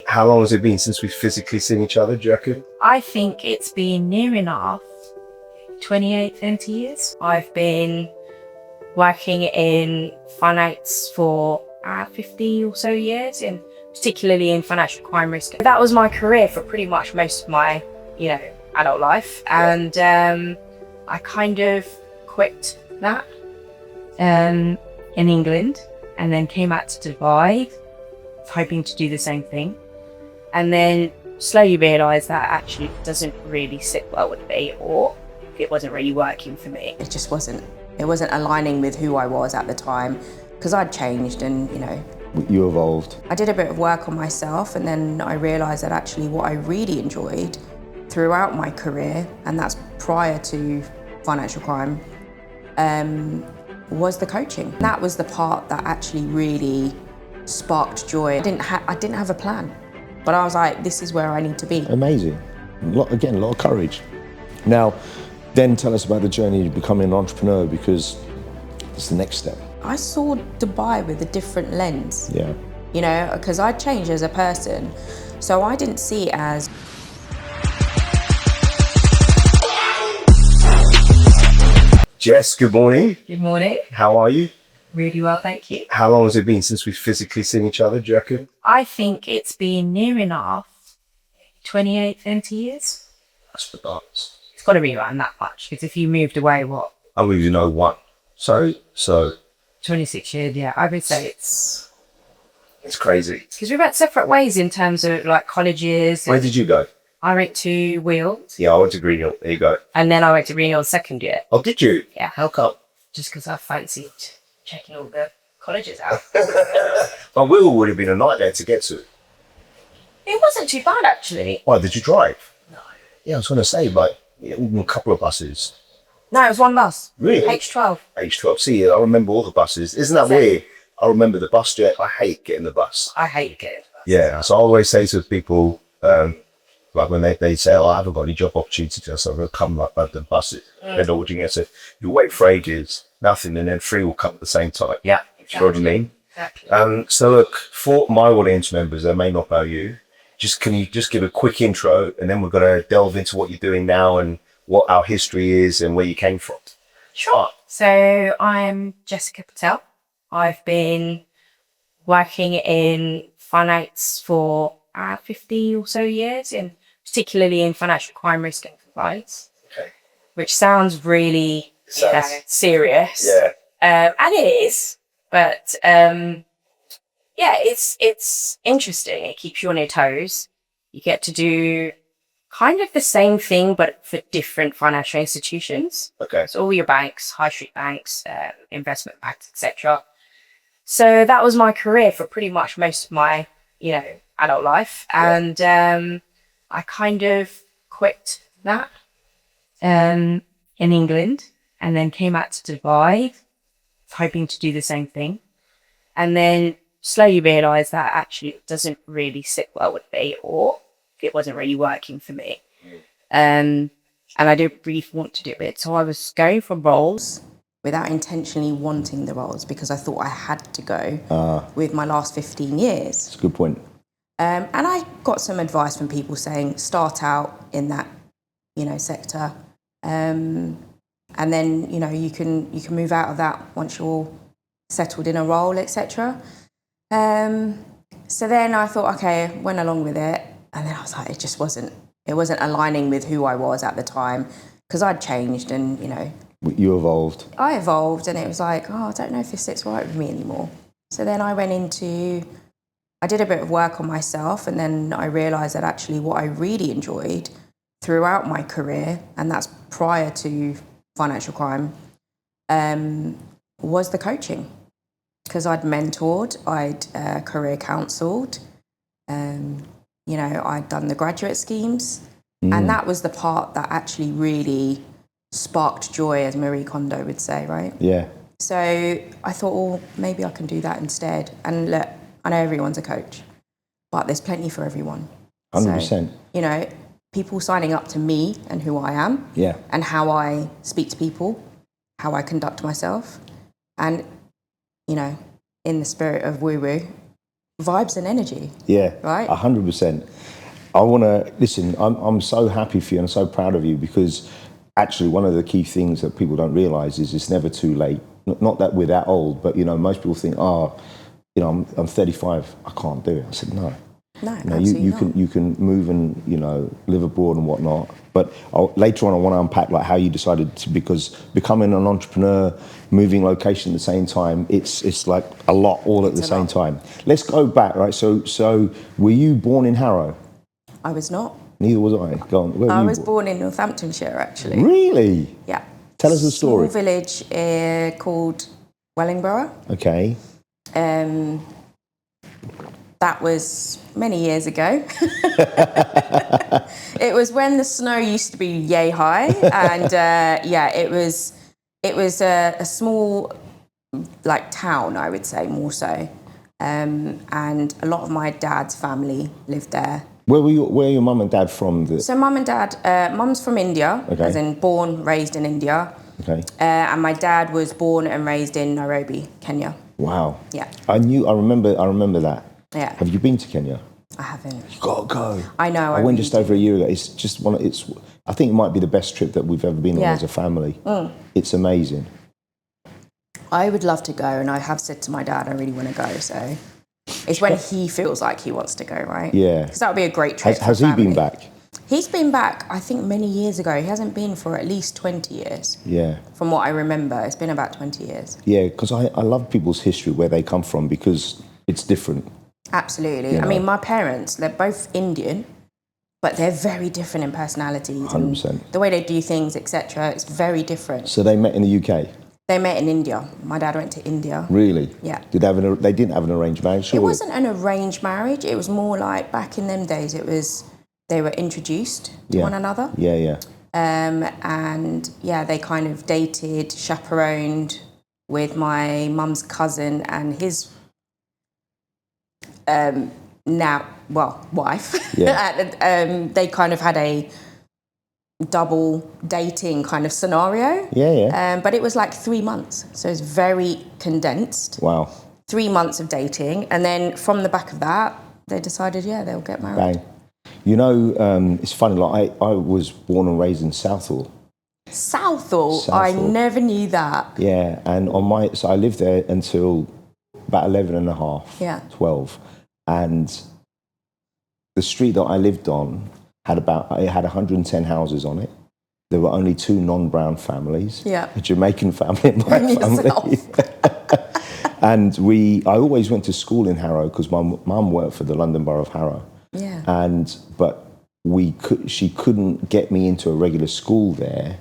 How long has it been since we've physically seen each other, do you reckon? I think it's been near enough 28, 30 years. I've been working in finance for 50 or so years, particularly in financial crime risk. That was my career for pretty much most of my, adult life. And I kind of quit that in England and then came out to Dubai, hoping to do the same thing. And then slowly realised that actually it doesn't really sit well with me, or it wasn't really working for me. It just wasn't. It wasn't aligning with who I was at the time, because I'd changed and, You evolved. I did a bit of work on myself, and then I realised that actually what I really enjoyed throughout my career, and that's prior to financial crime, was the coaching. That was the part that actually really sparked joy. I didn't have a plan, but I was like, this is where I need to be. Amazing. A lot of courage. Now, then tell us about the journey of becoming an entrepreneur, because it's the next step. I saw Dubai with a different lens. Yeah. Because I changed as a person. So I didn't see it as... Jess, good morning. Good morning. How are you? Really well, thank you. How long has it been since we've physically seen each other, do you reckon? I think it's been near enough 28, 30 years. That's for darts. It's got to be around that much, because if you moved away, what? I don't even know one. So 26 years, yeah. I would say it's crazy. because we went separate ways in terms of like colleges. Where did you go? I went to Weald. Yeah, I went to Greenhill. There you go. And then I went to Greenhill second year. Oh, did you? Yeah. How come? Just because I fancied checking all the colleges out. But Weald would have been a nightmare to get to. It wasn't too bad, actually. Why, did you drive? No. Yeah, I was going to say, but a couple of buses. No, it was one bus. Really? H12. H12. See, I remember all the buses. Isn't that weird? I remember the bus jet. I hate getting the bus. I hate getting the bus. Yeah, so I always say to people, like when they say, oh, I haven't got any job opportunities, so I'm going to come like by the buses. They know what you get. So you wait for ages, nothing, and then three will come at the same time. Yeah. Exactly. You know what I mean? Exactly. So look, for my audience members that may not know you, can you just give a quick intro, and then we're going to delve into what you're doing now and what our history is and where you came from. Sure. So I'm Jessica Patel. I've been working in finance for 50 or so years, particularly in financial crime risk and compliance. Okay. Which sounds really serious. Yeah. And it is, but it's interesting. It keeps you on your toes. You get to do kind of the same thing, but for different financial institutions. Okay. So all your banks, high street banks, investment banks, etc. So that was my career for pretty much most of my, adult life. And I kind of quit that in England and then came out to Dubai, hoping to do the same thing. And then slowly realised that actually it doesn't really sit well with me, or it wasn't really working for me. And I didn't really want to do it. So I was going for roles without intentionally wanting the roles, because I thought I had to go with my last 15 years. That's a good point. And I got some advice from people saying, start out in that, sector. And then, you can move out of that once you're settled in a role, etc. So then I thought, okay, went along with it. And then I was like, it wasn't aligning with who I was at the time, because I'd changed and, You evolved. I evolved, and it was like, I don't know if this sits right with me anymore. So then I did a bit of work on myself, and then I realised that actually what I really enjoyed throughout my career, and that's prior to financial crime, was the coaching. Because I'd mentored, I'd career counselled, I'd done the graduate schemes, and that was the part that actually really sparked joy, as Marie Kondo would say, right? Yeah. So I thought, well, maybe I can do that instead. And look, I know everyone's a coach, but there's plenty for everyone. 100%. So, people signing up to me and who I am, and how I speak to people, how I conduct myself, and, in the spirit of woo-woo, vibes and energy. Yeah, Right? 100%. I want to, listen, I'm so happy for you and so proud of you, because actually one of the key things that people don't realise is it's never too late. Not that we're that old, but, you know, most people think, I'm 35, I can't do it. I said, no. No, You know, absolutely you can move and, you know, live abroad and whatnot. But later on, I want to unpack like how you decided to, because becoming an entrepreneur, moving location at the same time, it's like a lot all at the same time. Let's go back, right? So were you born in Harrow? I was not. Neither was I. Go on. Where were I you was born in Northamptonshire, actually. Really? Yeah. Tell us the story. Small village called Wellingborough. Okay. That was many years ago. It was when the snow used to be yay high, and it was a small like town, I would say, more so, and a lot of my dad's family lived there. Where are your mum and dad from? So mum and dad, mum's from India, Okay. as in born, raised in India. Okay. And my dad was born and raised in Nairobi, Kenya. Wow. Yeah. I remember that. Yeah. Have you been to Kenya? I haven't. You gotta go. I know. I went just over a year ago. It's just I think it might be the best trip that we've ever been on as a family. It's amazing. I would love to go, and I have said to my dad I really want to go. So it's when he feels like he wants to go, right? Yeah. Because that would be a great trip. Has he been back? He's been back, I think, many years ago. He hasn't been for at least 20 years. Yeah. From what I remember, it's been about 20 years. Yeah, because I love people's history, where they come from, because it's different. Absolutely. You know? I mean, my parents, they're both Indian, but they're very different in personalities. 100%. And the way they do things, etc. It's very different. So they met in the UK? They met in India. My dad went to India. Really? Yeah. They didn't have an arranged marriage? It wasn't an arranged marriage. It was more like, back in them days, they were introduced to one another. Yeah, yeah. And yeah, they kind of dated, chaperoned with my mum's cousin and his wife. Yeah. They kind of had a double dating kind of scenario. Yeah, yeah. But it was like 3 months. So it's very condensed. Wow. 3 months of dating. And then from the back of that, they decided, they'll get married. Bang. You know, it's funny, like I was born and raised in Southall. Southall? I never knew that. Yeah, and so I lived there until about 11 and a half, 12. And the street that I lived on had 110 houses on it. There were only 2 non-brown families, a Jamaican family and my family. And I always went to school in Harrow because my mum worked for the London Borough of Harrow. Yeah. But she couldn't get me into a regular school there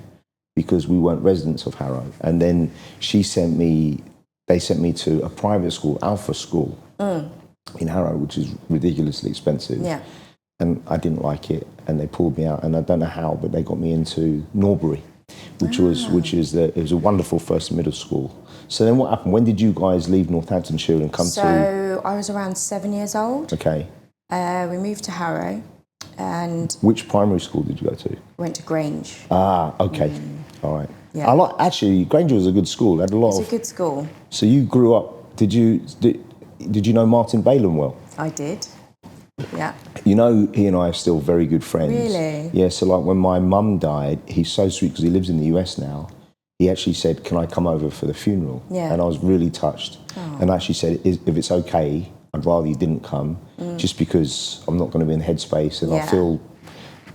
because we weren't residents of Harrow. And then they sent me to a private school, Alpha School, in Harrow, which is ridiculously expensive. Yeah. And I didn't like it, and they pulled me out. And I don't know how, but they got me into Norbury, which was a wonderful first middle school. So then what happened? When did you guys leave Northamptonshire and come to? So I was around 7 years old. Okay. We moved to Harrow, and which primary school did you go to? Went to Grange. Ah, okay. All right. Yeah. Actually, Grange was a good school. It had a lot It's a good school. So you grew up. Did you know Martin Balen well? I did. Yeah. You know, he and I are still very good friends. Really? Yeah. So like when my mum died, he's so sweet because he lives in the US now. He actually said, "Can I come over for the funeral?" Yeah. And I was really touched. Oh. And actually said, "If it's okay, I'd rather you didn't come, just because I'm not going to be in the headspace and I feel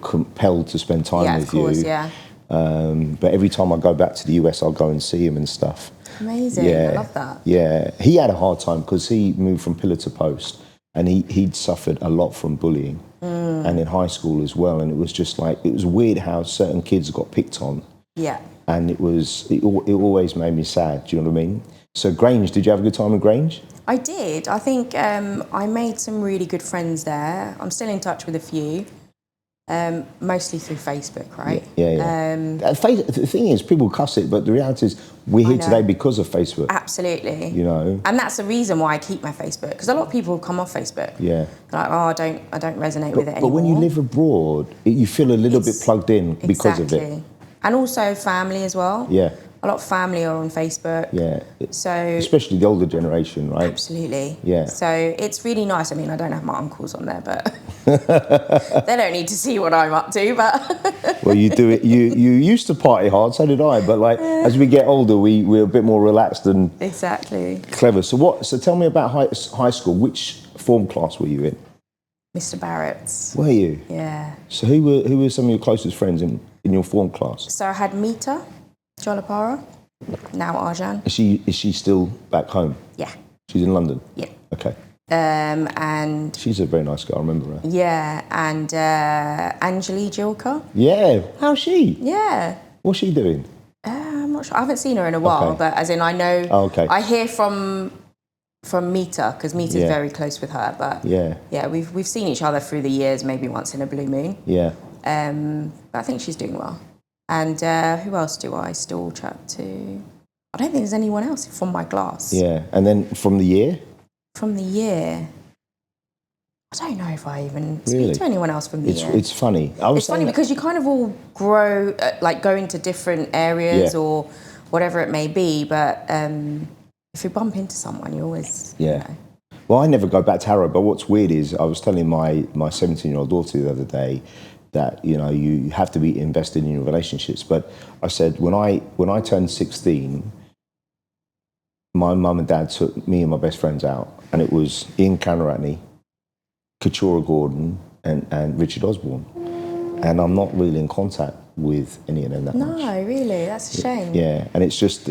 compelled to spend time with you." Yeah. But every time I go back to the US, I'll go and see him and stuff. Amazing. Yeah. I love that. Yeah. He had a hard time because he moved from pillar to post, and he'd suffered a lot from bullying, and in high school as well. And it was just like, it was weird how certain kids got picked on. Yeah. And it always made me sad. Do you know what I mean? So Grange, did you have a good time in Grange? I did. I think I made some really good friends there. I'm still in touch with a few, mostly through Facebook, right? Yeah. The thing is, people cuss it, but the reality is we're here today because of Facebook. Absolutely. You know? And that's the reason why I keep my Facebook, because a lot of people come off Facebook. Yeah. Like, I don't resonate with it anymore. But when you live abroad, you feel a little bit plugged in because of it. And also family as well. Yeah. a lot of family are on Facebook. Yeah. So especially the older generation, right? Absolutely. Yeah. So it's really nice. I mean, I don't have my uncles on there, but they don't need to see what I'm up to. But well, you do it. You used to party hard, so did I. But like as we get older, we're a bit more relaxed and exactly clever. So tell me about high school. Which form class were you in? Mr. Barrett's. Were you? Yeah. So who were some of your closest friends in your form class? So I had Mita, Jolapara, now Arjan. Is she still back home? Yeah. She's in London? Yeah. Okay. And she's a very nice girl, I remember her. Yeah, and Anjali Jilka. Yeah. How's she? Yeah. What's she doing? I'm not sure. I haven't seen her in a while, Okay. but as in I know. Oh, okay. I hear from Mita because Mita's Yeah. very close with her. But Yeah. we've seen each other through the years, maybe once in a blue moon. Yeah. But I think she's doing well. And who else do I still chat to? I don't think there's anyone else from my class. Yeah. And then from the year? From the year, I don't know if I even Really? speak to anyone else from the year. It's funny. It's funny because you kind of all grow, like go into different areas Yeah. or whatever it may be. But if you bump into someone, you always, Yeah. you know. Well, I never go back to Harrow, but what's weird is I was telling my 17-year-old daughter the other day that, you know, you have to be invested in your relationships. But I said, when I turned 16, my mum and dad took me and my best friends out, and it was Ian Canaratney, Katura Gordon, and Richard Osborne. And I'm not really in contact with any of them that much. No, really, that's a shame. Yeah, and it just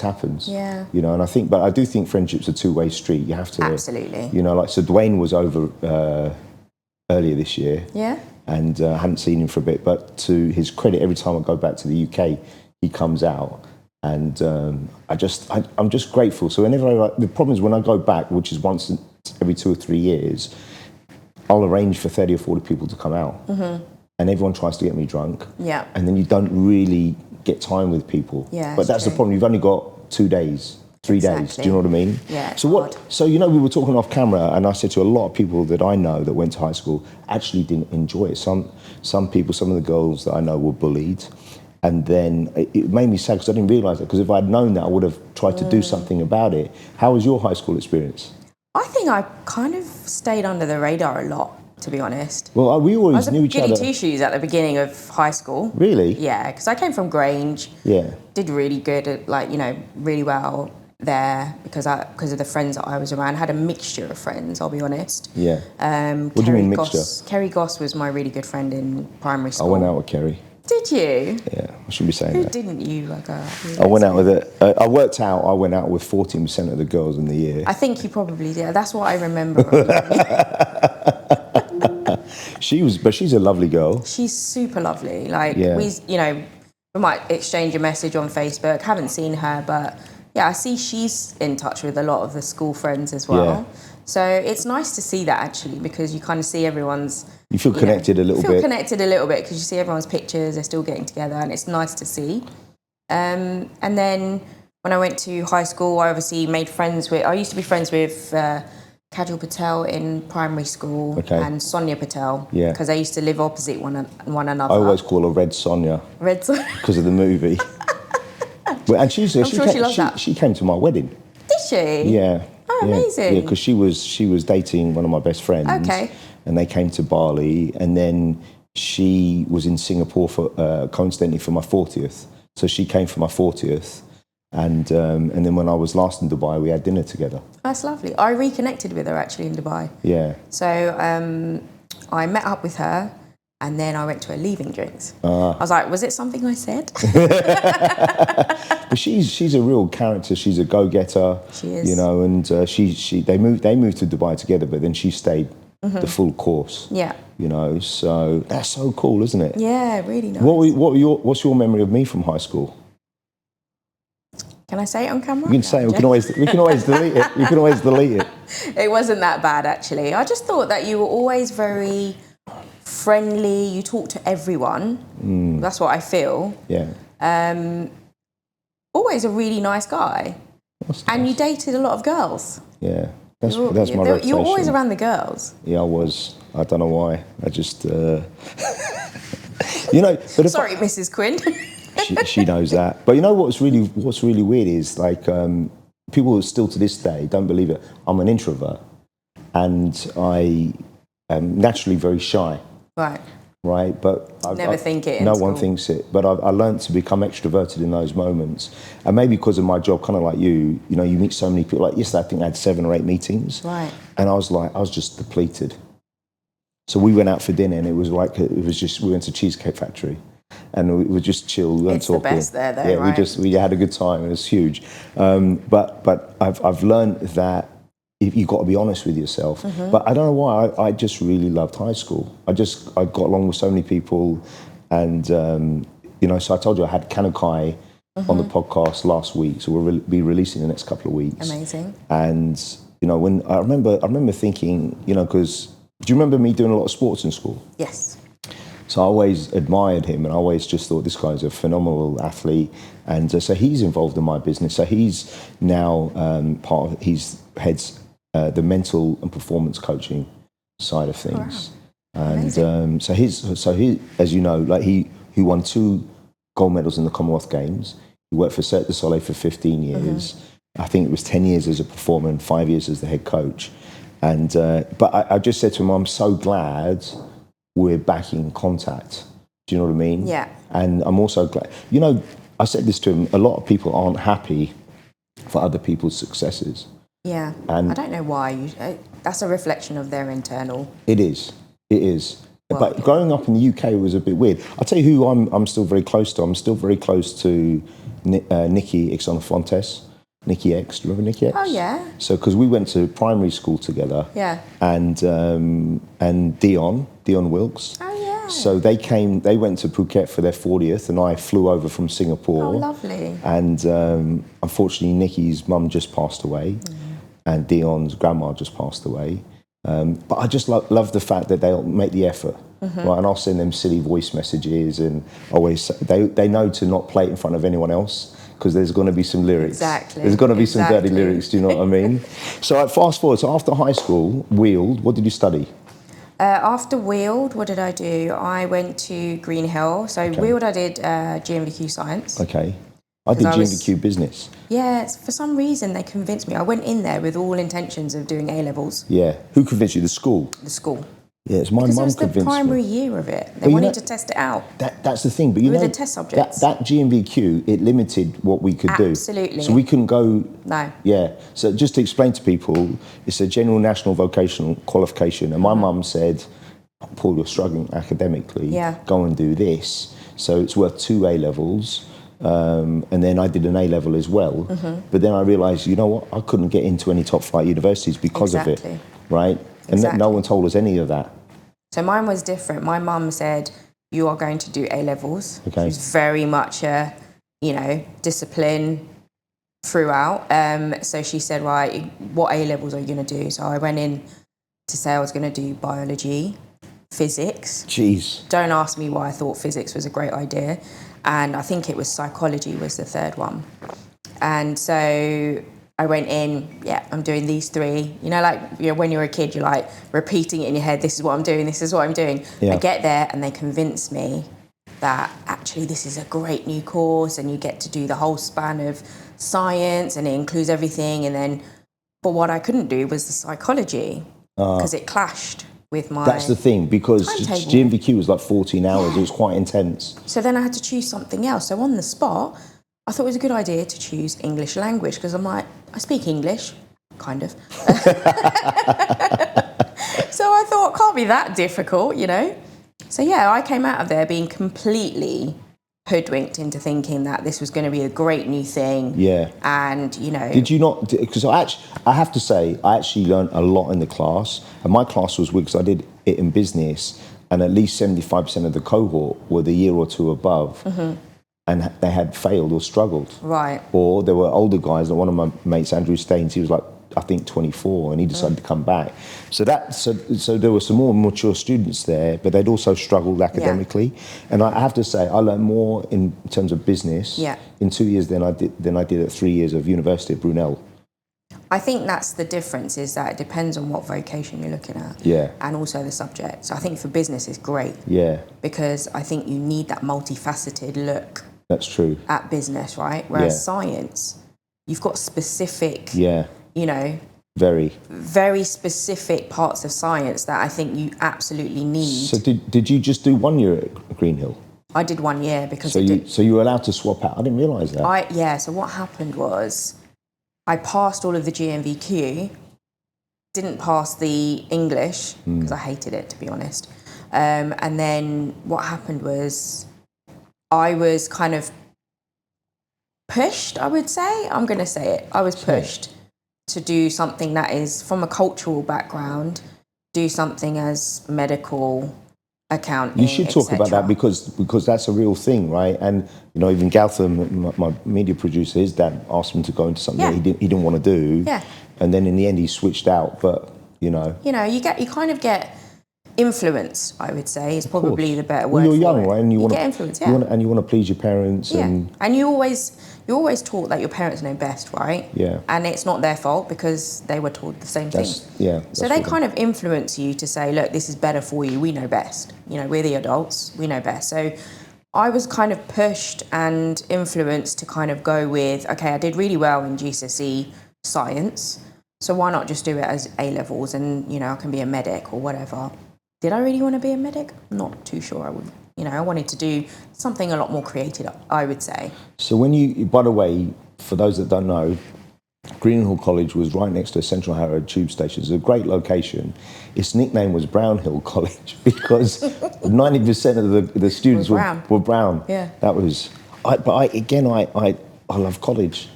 happens. Yeah. You know, and I do think friendship's a two-way street. You have to. Absolutely. You know, like, so Dwayne was over earlier this year. Yeah. And I hadn't seen him for a bit, but to his credit, every time I go back to the UK, he comes out. And I'm just grateful. So whenever the problem is when I go back, which is once every 2 or 3 years, I'll arrange for 30 or 40 people to come out. Mm-hmm. And everyone tries to get me drunk. Yeah. And then you don't really get time with people. Yeah, but that's the problem. You've only got 2 days, 3 days. Do you know what I mean? Yeah. So you know, we were talking off camera, and I said to a lot of people that I know that went to high school actually didn't enjoy it. Some people, some of the girls that I know were bullied. And then it made me sad because I didn't realise that. Because if I'd known that, I would have tried to do something about it. How was your high school experience? I think I kind of stayed under the radar a lot, to be honest. Well, we always knew each I other. was a goody two-shoes at the beginning of high school. Really? Yeah, because I came from Grange. Yeah. Did really good, at, like, you know, really well there because of the friends that I was around. I had a mixture of friends, I'll be honest. Yeah. What do you mean mixture? Kerry Goss was my really good friend in primary school. I went out with Kerry. Did you? Yeah, I shouldn't be saying Who that. didn't you? I went out with it. I worked out. I went out with 14% of the girls in the year. I think you probably did. That's what I remember. She's a lovely girl. She's super lovely. Like Yeah. we might exchange a message on Facebook. Haven't seen her, but yeah, I see she's in touch with a lot of the school friends as well. Yeah. So it's nice to see that actually, because you kind of see everyone's. You feel connected a little bit. You feel connected a little bit because you see everyone's pictures. They're still getting together, and it's nice to see. And then when I went to high school, I obviously made friends with. I used to be friends with Jessica Patel in primary school and Sonia Patel. Yeah. Because they used to live opposite one another. I always call her Red Sonia. Red Sonia. Because of the movie. Well, and she loves that. She came to my wedding. Did she? Yeah. Oh, amazing. Yeah, because she was dating one of my best friends. Okay. And they came to Bali, and then she was in Singapore for coincidentally for my 40th. So she came for my 40th, and then when I was last in Dubai, we had dinner together. That's lovely. I reconnected with her actually in Dubai. Yeah. So I met up with her, and then I went to her leaving drinks. I was like, was it something I said? But she's a real character. She's a go-getter. She is. You know, and they moved to Dubai together, but then she stayed the full course. Yeah. You know, so that's so cool, isn't it? Yeah, really nice. What's your memory of me from high school? Can I say it on camera? You can say it. We can always delete it. You can always delete it. It wasn't that bad actually. I just thought that you were always very friendly. You talk to everyone. That's what I feel. Yeah. Always a really nice guy. That's And nice. you dated a lot of girls. Yeah. That's my reputation. You're always around the girls. Yeah, I was. I don't know why. I just, you know. But Sorry, Mrs. Quinn. she knows that. But you know what's really weird is like people still to this day don't believe it. I'm an introvert, and I am naturally very shy. Right, but never think it. No one thinks it, but I learned to become extroverted in those moments, and maybe because of my job, kind of like you know, you meet so many people. Like yesterday, I think I had 7 or 8 meetings, right? And I was just depleted. So we went out for dinner, and it was just we went to Cheesecake Factory, and we were just chill. We weren't talking. It's the best there, though, yeah, right? we had a good time. It was huge, but I've learned that you've got to be honest with yourself. But I don't know why, I just really loved high school. I got along with so many people, and you know, so I told you I had Kanukai on the podcast last week, so we'll be releasing the next couple of weeks. Amazing. And you know, when I remember thinking, you know, because do you remember me doing a lot of sports in school? Yes. So I always admired him, and I always just thought this guy's a phenomenal athlete. And so he's involved in my business. So he's now heads the mental and performance coaching side of things. Wow. And so he, as you know, like he won 2 gold medals in the Commonwealth Games. He worked for Cirque du Soleil for 15 years. I think it was 10 years as a performer and 5 years as the head coach. And but I just said to him, I'm so glad we're back in contact. Do you know what I mean? Yeah. And I'm also glad, you know, I said this to him, a lot of people aren't happy for other people's successes. Yeah, and I don't know why. That's a reflection of their internal. It is. Well, but growing up in the UK was a bit weird. I'll tell you who I'm still very close to. I'm still very close to Nikki Xenofontes. Nikki X. Do you remember Nikki X? Oh, yeah. So, because we went to primary school together. Yeah. And Dion Wilkes. Oh, yeah. So they went to Phuket for their 40th, and I flew over from Singapore. Oh, lovely. And unfortunately, Nikki's mum just passed away. And Dion's grandma just passed away. But I just love the fact that they'll make the effort. Right? And I'll send them silly voice messages, and always they know to not play it in front of anyone else, because there's going to be some lyrics. Exactly. There's going to be some dirty lyrics, do you know what I mean? So fast forward, so after high school, Weald, what did you study? After Weald, what did I do? I went to Greenhill. So Weald, I did GMVQ Science. Okay. I did GMVQ Business. Yeah, for some reason they convinced me. I went in there with all intentions of doing A-levels. Yeah. Who convinced you? The school? The school. Yeah, it's my mum convinced me. Because it was the primary year of it. They wanted to test it out. That's the thing. But you know, the test subjects. That GMVQ, it limited what we could do. Absolutely. So we couldn't go... No. Yeah. So just to explain to people, it's a general national vocational qualification. And my mum said, Paul, you're struggling academically. Yeah. Go and do this. So it's worth 2 A-levels. And then I did an A-level as well. But then I realised, you know what? I couldn't get into any top flight universities because of it. Right? And no one told us any of that. So mine was different. My mum said, you are going to do A-levels. Okay. She was very much a, discipline throughout. So she said, right, what A-levels are you going to do? So I went in to say I was going to do biology, physics. Jeez. Don't ask me why I thought physics was a great idea. And I think it was psychology was the third one. And so I went in, I'm doing these 3. When you're a kid, you're like repeating it in your head, this is what I'm doing, this is what I'm doing. Yeah. I get there and they convince me that actually this is a great new course and you get to do the whole span of science and it includes everything. And then, but what I couldn't do was the psychology because it clashed with my That's the thing, because timetable. GMVQ was like 14 hours. It was quite intense. So then I had to choose something else. So on the spot, I thought it was a good idea to choose English language because I'm like, I speak English, kind of. So I thought, can't be that difficult, So I came out of there being completely hoodwinked into thinking that this was going to be a great new thing. Yeah. And, Did you not, because I have to say, I actually learned a lot in the class. And my class was weird because I did it in business, and at least 75% of the cohort were the year or 2 above. And they had failed or struggled. Right. Or there were older guys, like one of my mates, Andrew Staines, he was like, I think 24, and he decided to come back. So there were some more mature students there, but they'd also struggled academically. Yeah. And I have to say, I learned more in terms of business in 2 years than I did at 3 years of university at Brunel. I think that's the difference, is that it depends on what vocation you're looking at. Yeah. And also the subject. So I think for business it's great. Yeah. Because I think you need that multifaceted look That's true. At business, right? Whereas science, you've got specific, very specific parts of science that I think you absolutely need. So did you just do 1 year at Greenhill? I did 1 year because So you were allowed to swap out? I didn't realise that. So what happened was I passed all of the GNVQ, didn't pass the English because I hated it, to be honest. And then what happened was I was kind of pushed, I would say. I'm going to say it. I was pushed to do something that is from a cultural background, do something as medical, accounting. You should talk about that because that's a real thing, right? And even Gautam, my media producer, his dad asked him to go into something that he didn't want to do. Yeah. And then in the end he switched out. But you kind of get influence, I would say, is probably the better word. Well, you're young, for it. right? And you want get influence, you want to please your parents. Yeah. And you're always taught that your parents know best, right? Yeah. And it's not their fault because they were taught the same thing. So they kind of influence you to say, look, this is better for you. We know best. We're the adults. We know best. So I was kind of pushed and influenced to kind of go with, okay, I did really well in GCSE science, so why not just do it as A-levels and, I can be a medic or whatever. Did I really want to be a medic? Not too sure I would. I wanted to do something a lot more creative, I would say. So by the way, for those that don't know, Greenhill College was right next to Central Harrow tube station. It's a great location. Its nickname was Brownhill College because 90% of the students were brown. Yeah. That was... I love college.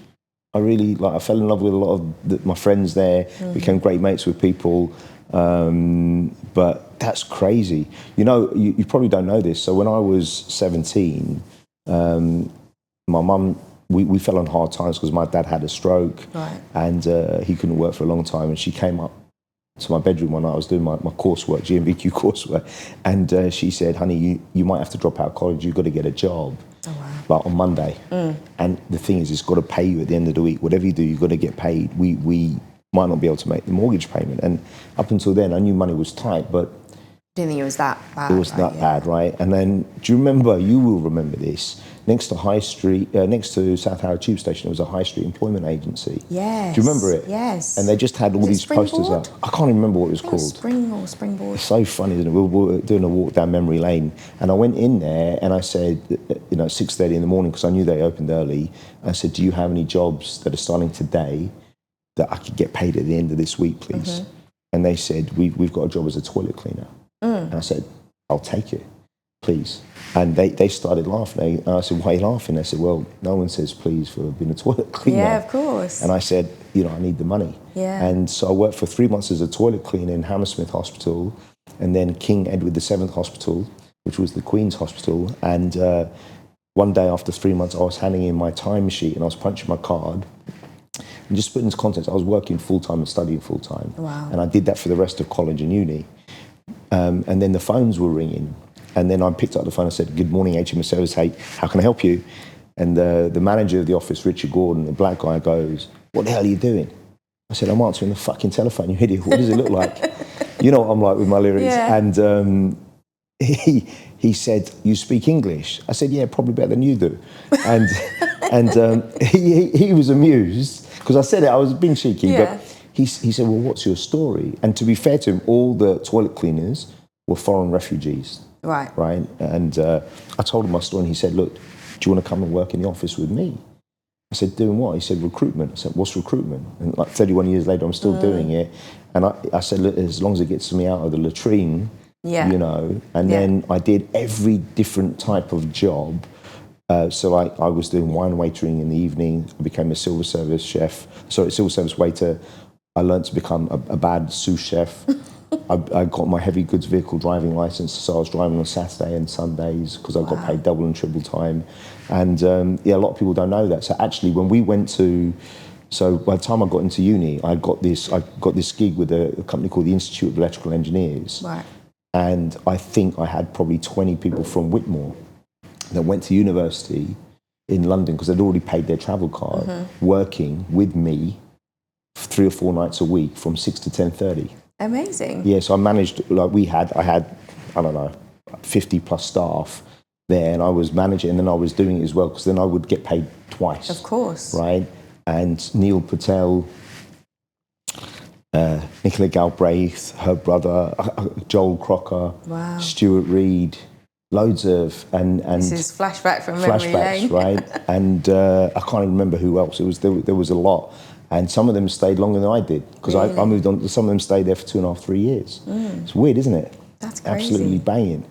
I really... I fell in love with a lot of my friends there, became great mates with people. But that's crazy. You probably don't know this. So when I was 17, my mum, we fell on hard times because my dad had a stroke, and he couldn't work for a long time. And she came up to my bedroom one night. I was doing my coursework, GNVQ coursework, and she said, "Honey, you might have to drop out of college. You've got to get a job." Oh, wow. But on Monday. And the thing is, it's got to pay you at the end of the week. Whatever you do, you've got to get paid. We might not be able to make the mortgage payment. And up until then, I knew money was tight, but didn't think it was that bad. It was that bad, right? And then, do you remember, you will remember this, next to High Street, next to South Harrow Tube Station, there was a high street employment agency. Yes. Do you remember it? Yes. And they just had all these posters up. I can't even remember what it was called. Springboard. It's so funny, isn't it? We were doing a walk down memory lane, and I went in there and I said, 6:30 in the morning, because I knew they opened early. I said, "Do you have any jobs that are starting today that I could get paid at the end of this week, please?" And they said, we've got a job as a toilet cleaner. And I said, "I'll take it, please." And they started laughing. And I said, "Why are you laughing?" They said, "Well, no one says please for being a toilet cleaner." Yeah, of course. And I said, I need the money. Yeah. And so I worked for 3 months as a toilet cleaner in Hammersmith Hospital, and then King Edward VII Hospital, which was the Queen's hospital. And one day after 3 months, I was handing in my timesheet and I was punching my card. And just put into context, I was working full-time and studying full-time. Wow. And I did that for the rest of college and uni. And then the phones were ringing. And then I picked up the phone and said, "Good morning, HMS Service. Hey, how can I help you?" And the manager of the office, Richard Gordon, the black guy, goes, "What the hell are you doing?" I said, "I'm answering the fucking telephone, you idiot. What does it look like?" You know what I'm like with my lyrics. Yeah. And he said, "You speak English?" I said, "Yeah, probably better than you do." And he was amused because I said it, I was being cheeky, but he said, "Well, what's your story?" And to be fair to him, all the toilet cleaners were foreign refugees. Right. And I told him my story and he said, "Look, do you want to come and work in the office with me?" I said, "Doing what?" He said, "Recruitment." I said, "What's recruitment?" And 31 years later, I'm still doing it. And I said, "Look, as long as it gets me out of the latrine, And then I did every different type of job. So I was doing wine waitering in the evening. I became a civil service waiter. I learned to become a bad sous chef. I got my heavy goods vehicle driving license, so I was driving on Saturday and Sundays because I got paid double and triple time. And a lot of people don't know that. So actually, when we went to, by the time I got into uni, I got this gig with a company called the Institute of Electrical Engineers. Right. And I think I had probably 20 people from Whitmore that went to university in London because they'd already paid their travel card, working with me 3 or 4 nights a week from 6 to 10:30. Amazing. Yeah, so I managed, I had, I don't know, 50 plus staff there, and I was managing, and then I was doing it as well, because then I would get paid twice. Of course. Right? And Neil Patel, Nicola Galbraith, her brother, Joel Crocker, wow. Stuart Reed, loads of, and this is flashback from memory lane. Right? And I can't even remember who else. There was a lot, and some of them stayed longer than I did, because really? I moved on. Some of them stayed there for 2.5, 3 years. It's weird, isn't it? That's crazy. Absolutely banging.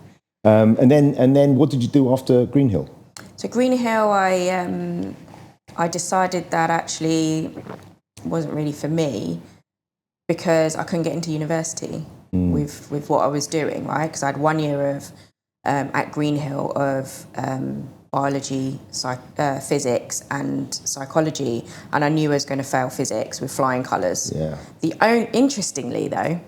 And then what did you do after Greenhill? So Greenhill, I decided that actually wasn't really for me, because I couldn't get into university with what I was doing, right? Because I had 1 year of at Greenhill of biology, physics and psychology, and I knew I was going to fail physics with flying colours. Yeah. Interestingly though,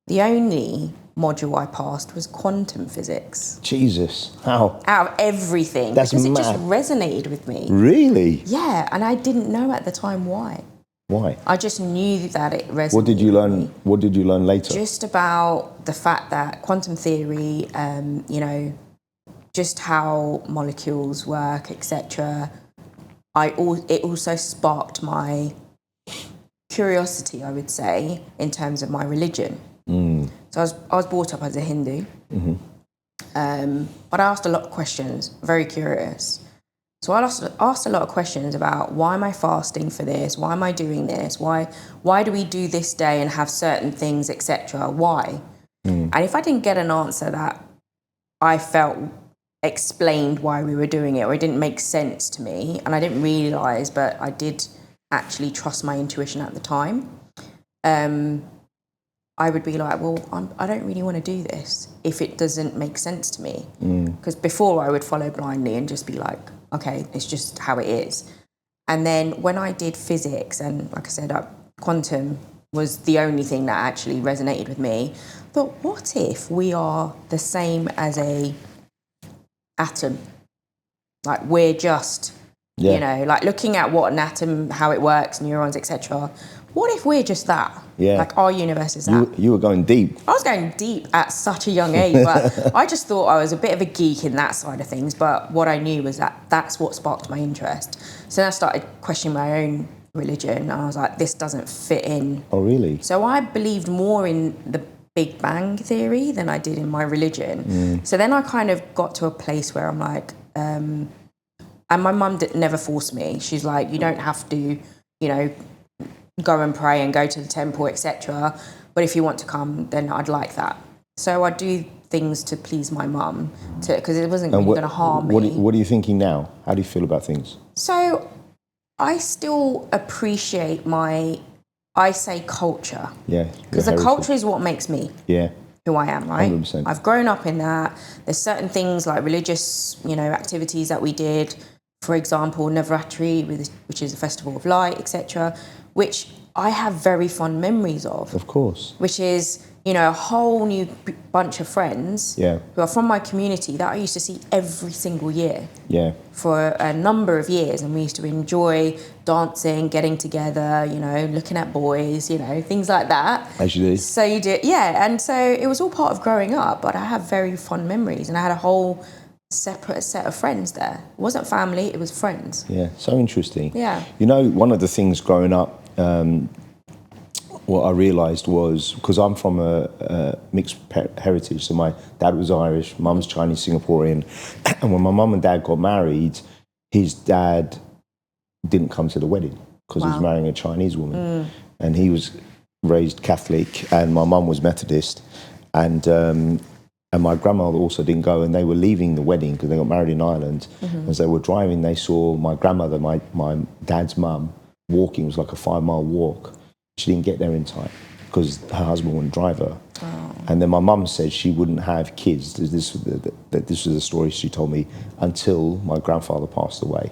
the only module I passed was quantum physics. Jesus, how? Out of everything. That's because mad. It just resonated with me. Really? Yeah, and I didn't know at the time why. Why? I just knew that it resonated. What did you learn? What did you learn later? Just about the fact that quantum theory, just how molecules work, etc. It also sparked my curiosity, I would say, in terms of my religion. So I was brought up as a Hindu, but I asked a lot of questions, very curious. So I asked a lot of questions about, why am I fasting for this? Why am I doing this? Why do we do this day and have certain things, etc.? Why? And if I didn't get an answer that I felt explained why we were doing it, or it didn't make sense to me, and I didn't realise, but I did actually trust my intuition at the time, I would be like, well, I don't really want to do this if it doesn't make sense to me. Because before I would follow blindly and just be like, okay, it's just how it is. And then when I did physics, and like I said, quantum was the only thing that actually resonated with me. But what if we are the same as a atom? Like, we're just, like looking at what an atom, how it works, neurons, etc. What if we're just that? Yeah. Like, our universe is that. You were going deep. I was going deep at such a young age, but I just thought I was a bit of a geek in that side of things. But what I knew was that that's what sparked my interest. So then I started questioning my own religion, and I was like, this doesn't fit in. Oh, really? So I believed more in the Big Bang theory than I did in my religion. So then I kind of got to a place where I'm like, and my mum never forced me. She's like, you don't have to, go and pray and go to the temple, etc. But if you want to come, then I'd like that. So I do things to please my mum, because it wasn't really going to harm me. What are you thinking now? How do you feel about things? So I still appreciate I say culture. Yeah. Because the culture is what makes me who I am, right? 100%. I've grown up in that. There's certain things like religious, activities that we did. For example, Navratri, which is a festival of light, etc., which I have very fond memories of. Of course. Which is, a whole new bunch of friends who are from my community that I used to see every single year. Yeah. For a number of years, and we used to enjoy dancing, getting together, looking at boys, things like that. As you do. So you do, yeah. And so it was all part of growing up, but I have very fond memories, and I had a whole separate set of friends there. It wasn't family, it was friends. Yeah, so interesting. Yeah. One of the things growing up, what I realised was, because I'm from a mixed heritage, so my dad was Irish, mum's Chinese, Singaporean, and when my mum and dad got married, his dad didn't come to the wedding because he was marrying a Chinese woman, and he was raised Catholic, and my mum was Methodist, and my grandmother also didn't go, and they were leaving the wedding because they got married in Ireland. As they were driving, they saw my grandmother, my dad's mum, walking. It was like a 5-mile walk. She didn't get there in time because her husband wouldn't drive her. Oh. And then my mum said she wouldn't have kids. This was a story she told me, until my grandfather passed away,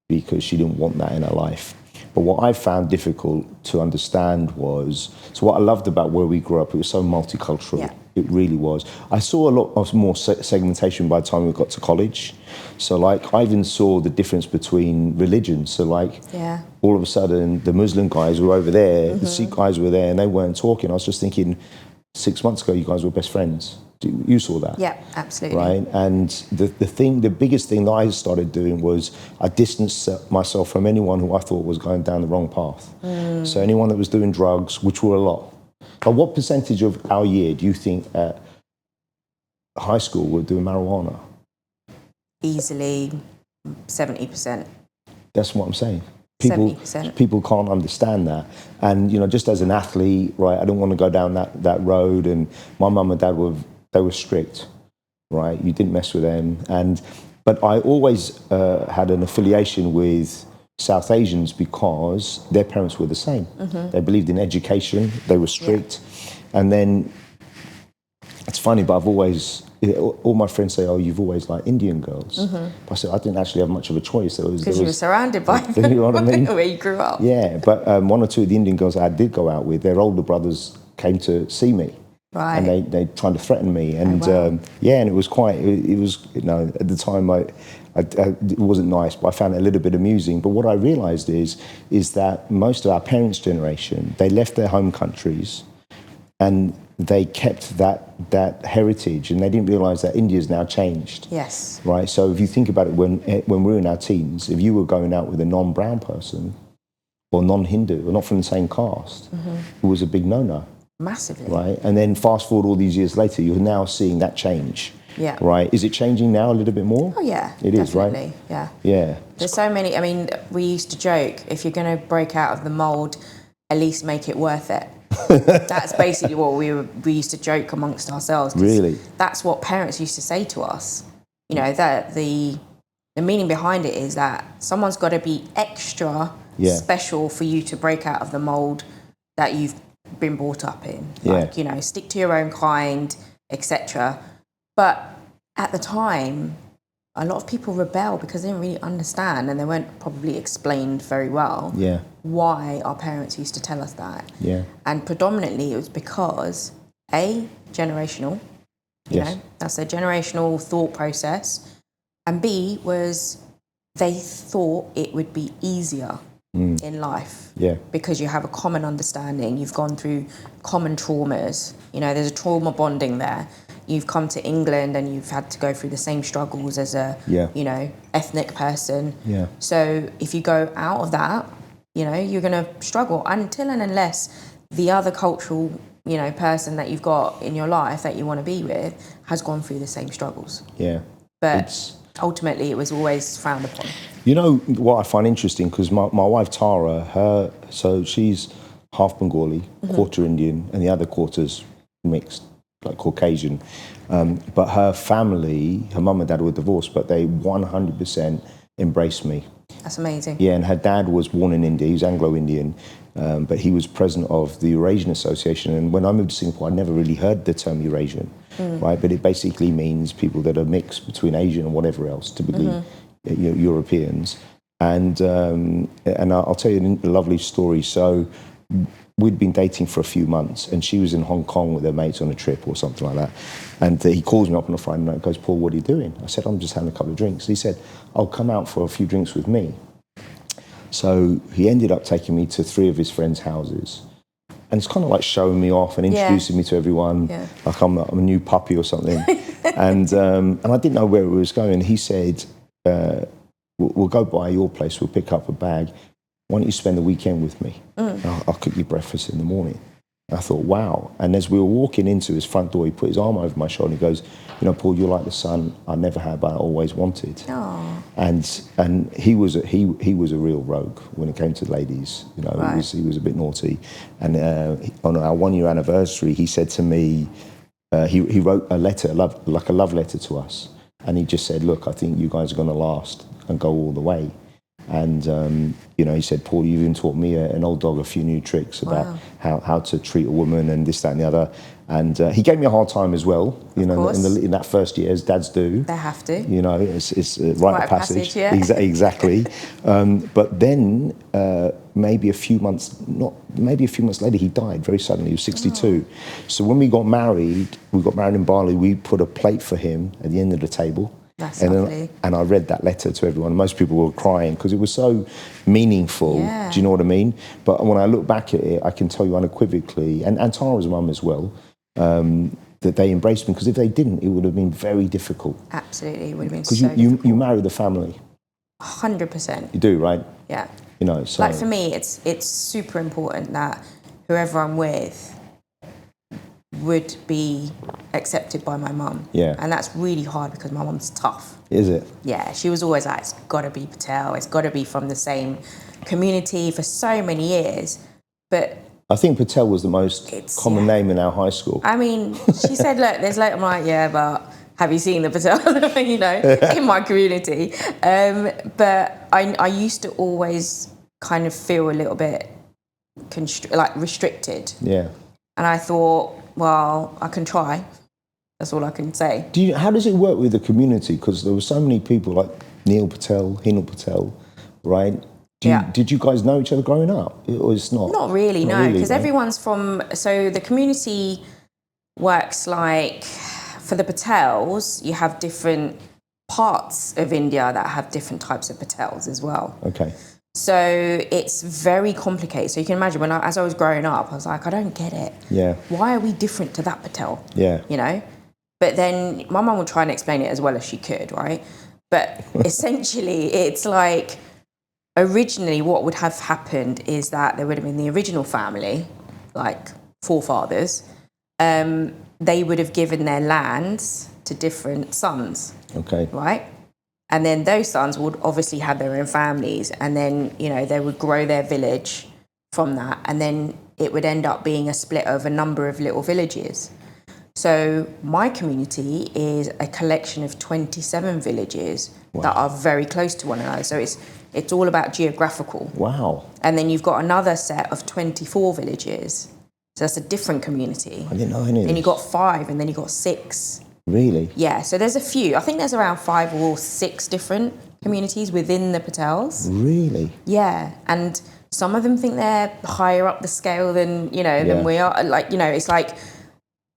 because she didn't want that in her life. But what I found difficult to understand was, so what I loved about where we grew up, it was so multicultural. Yeah. It really was. I saw a lot of more segmentation by the time we got to college. So I even saw the difference between religions. So all of a sudden the Muslim guys were over there, the Sikh guys were there, and they weren't talking. I was just thinking, 6 months ago you guys were best friends. You saw that. Yeah, absolutely. Right. And the biggest thing that I started doing was I distanced myself from anyone who I thought was going down the wrong path. So anyone that was doing drugs, which were a lot. But what percentage of our year do you think at high school were doing marijuana? Easily 70%. That's what I'm saying. 70%. People can't understand that. And, just as an athlete, right, I don't want to go down that road. And my mum and dad they were strict, right? You didn't mess with them. But I always had an affiliation with South Asians because their parents were the same. They believed in education. They were strict. And then it's funny, but I've always, all my friends say, oh, you've always liked Indian girls. But I said, I didn't actually have much of a choice. Because you were surrounded by them. You know what I mean? Where you grew up. Yeah, but one or two of the Indian girls I did go out with, their older brothers came to see me. Right. And they tried to threaten me. And wow. and it was quite, it was, at the time, it wasn't nice, but I found it a little bit amusing. But what I realized is that most of our parents' generation, they left their home countries and they kept that heritage, and they didn't realize that India's now changed. Yes. Right. So if you think about it, when we were in our teens, if you were going out with a non-brown person or non-Hindu or not from the same caste, it was a big no-no. Massively. Right. And then fast forward all these years later, you're now seeing that change. Yeah. Right. Is it changing now a little bit more? Oh yeah. It is, right? Yeah. Yeah. There's so many. I mean, we used to joke, if you're going to break out of the mold, at least make it worth it. That's basically what we used to joke amongst ourselves. Really? That's what parents used to say to us. That the meaning behind it is that someone's got to be extra special for you to break out of the mold that you've been brought up in. Like, stick to your own kind, etc. But at the time, a lot of people rebel because they didn't really understand, and they weren't probably explained very well why our parents used to tell us that. Yeah. And predominantly it was because, A, generational, that's a generational thought process, and B, was they thought it would be easier in life because you have a common understanding, you've gone through common traumas, there's a trauma bonding there. You've come to England and you've had to go through the same struggles as a, ethnic person. Yeah. So if you go out of that, you're going to struggle until and unless the other cultural, person that you've got in your life that you want to be with has gone through the same struggles. Yeah. But ultimately it was always frowned upon. You know what I find interesting, because my wife Tara, so she's half Bengali, quarter Indian, and the other quarter's mixed, like Caucasian. But her family, her mum and dad were divorced, but they 100% embraced me. That's amazing. Yeah, and her dad was born in India, he was Anglo-Indian, but he was president of the Eurasian Association. And when I moved to Singapore, I never really heard the term Eurasian, right? But it basically means people that are mixed between Asian and whatever else, typically Europeans. And I'll tell you a lovely story. So we'd been dating for a few months, and she was in Hong Kong with her mates on a trip or something like that. And he calls me up on a Friday night and goes, Paul, what are you doing? I said, I'm just having a couple of drinks. He said, I'll come out for a few drinks with me. So he ended up taking me to 3 of his friends' houses. And it's kind of like showing me off and introducing me to everyone, like I'm a new puppy or something. and I didn't know where it was going. He said, we'll go by your place, we'll pick up a bag. Why don't you spend the weekend with me? I'll cook you breakfast in the morning. And I thought, wow. And as we were walking into his front door, he put his arm over my shoulder and he goes, Paul, you're like the son I never had, but I always wanted. Aww. And he was a real rogue when it came to ladies. Right. He was a bit naughty. And on our 1-year anniversary, he said to me, he wrote a letter, like a love letter to us. And he just said, look, I think you guys are going to last and go all the way. And, he said, Paul, you even taught me, an old dog, a few new tricks about how to treat a woman and this, that and the other. And he gave me a hard time as well, in that first year, as dads do. They have to. It's a rite of passage. Yeah. Exactly. But then maybe a few months later, he died very suddenly. He was 62. Oh. So when we got married in Bali, we put a plate for him at the end of the table. That's lovely. And I read that letter to everyone. Most people were crying because it was so meaningful. Yeah. Do you know what I mean? But when I look back at it, I can tell you unequivocally, and Tara's mum as well, that they embraced me, because if they didn't, it would have been very difficult. Absolutely, it would have been because so difficult. you marry the family. 100%. You do, right? Yeah. You know, so like for me, it's super important that whoever I'm with would be accepted by my mum. Yeah. And that's really hard because my mum's tough. Is it? Yeah, she was always like, it's got to be Patel, it's got to be from the same community for so many years. But I think Patel was the most common name in our high school. I mean, she said, look, there's like, I'm like, yeah, but have you seen the Patel, you know, in my community? But I used to always kind of feel a little bit restricted. Yeah. And I thought, well, I can try. That's all I can say. How does it work with the community? Because there were so many people like Neil Patel, Hinal Patel, right? Did you guys know each other growing up? Or it's not? Not really, no. Because everyone's from... So the community works like... For the Patels, you have different parts of India that have different types of Patels as well. Okay. So it's very complicated. So you can imagine as I was growing up, I was like, I don't get it. Yeah. Why are we different to that Patel? Yeah. You know? But then my mum would try and explain it as well as she could, right? But essentially, it's like, originally what would have happened is that there would have been the original family, like forefathers, they would have given their lands to different sons. Okay. Right? And then those sons would obviously have their own families, and then, you know, they would grow their village from that, and then it would end up being a split of a number of little villages. So my community is a collection of 27 villages that are very close to one another. So it's all about geographical. Wow. And then you've got another set of 24 villages. So that's a different community. I didn't know any of Then this. you got 5, and then you got 6. Really? Yeah, so there's a few. I think there's around 5 or 6 different communities within the Patels. Really? Yeah, and some of them think they're higher up the scale than, you know, than we are. Like, you know, it's like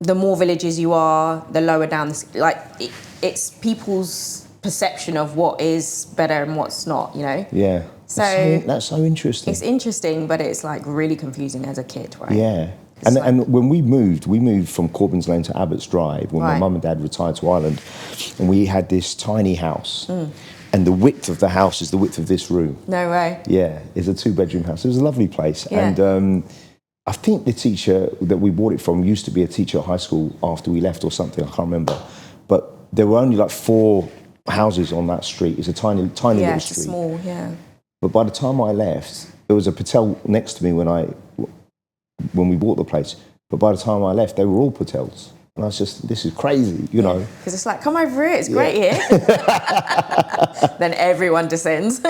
the more villages you are, the lower down the... it's people's perception of what is better and what's not, you know? Yeah. So that's so interesting. It's interesting, but it's like really confusing as a kid, right? Yeah. And when we moved from Corbyn's Lane to Abbott's Drive when my mum and dad retired to Ireland, and we had this tiny house, and the width of the house is the width of this room. No way. Yeah, it's a 2-bedroom house. It was a lovely place. Yeah. And I think the teacher that we bought it from used to be a teacher at high school after we left or something, I can't remember. But there were only like 4 houses on that street. It's a tiny little street. Yeah, it's small, yeah. But by the time I left, there was a Patel next to me when we bought the place. But by the time I left, they were all Patels. And I was just, this is crazy, you know. Because it's like, come over here, it's great here. Then everyone descends.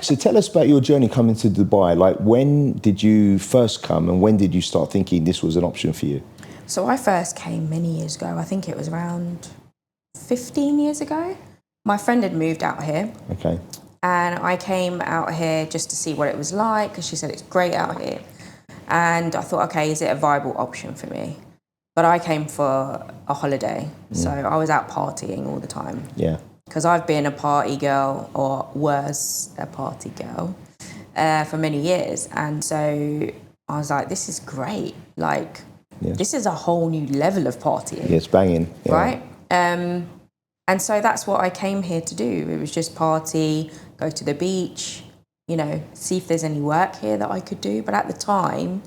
So tell us about your journey coming to Dubai. Like, when did you first come, and when did you start thinking this was an option for you? So I first came many years ago. I think it was around 15 years ago. My friend had moved out here. Okay. And I came out here just to see what it was like, because she said it's great out here. And I thought, okay, is it a viable option for me? But I came for a holiday, so I was out partying all the time. Yeah. Because I've been a party girl, or was a party girl, for many years. And so I was like, this is great. Like, this is a whole new level of partying. Yeah, it's banging. Yeah. Right? And so that's what I came here to do. It was just party, go to the beach, you know, see if there's any work here that I could do. But at the time,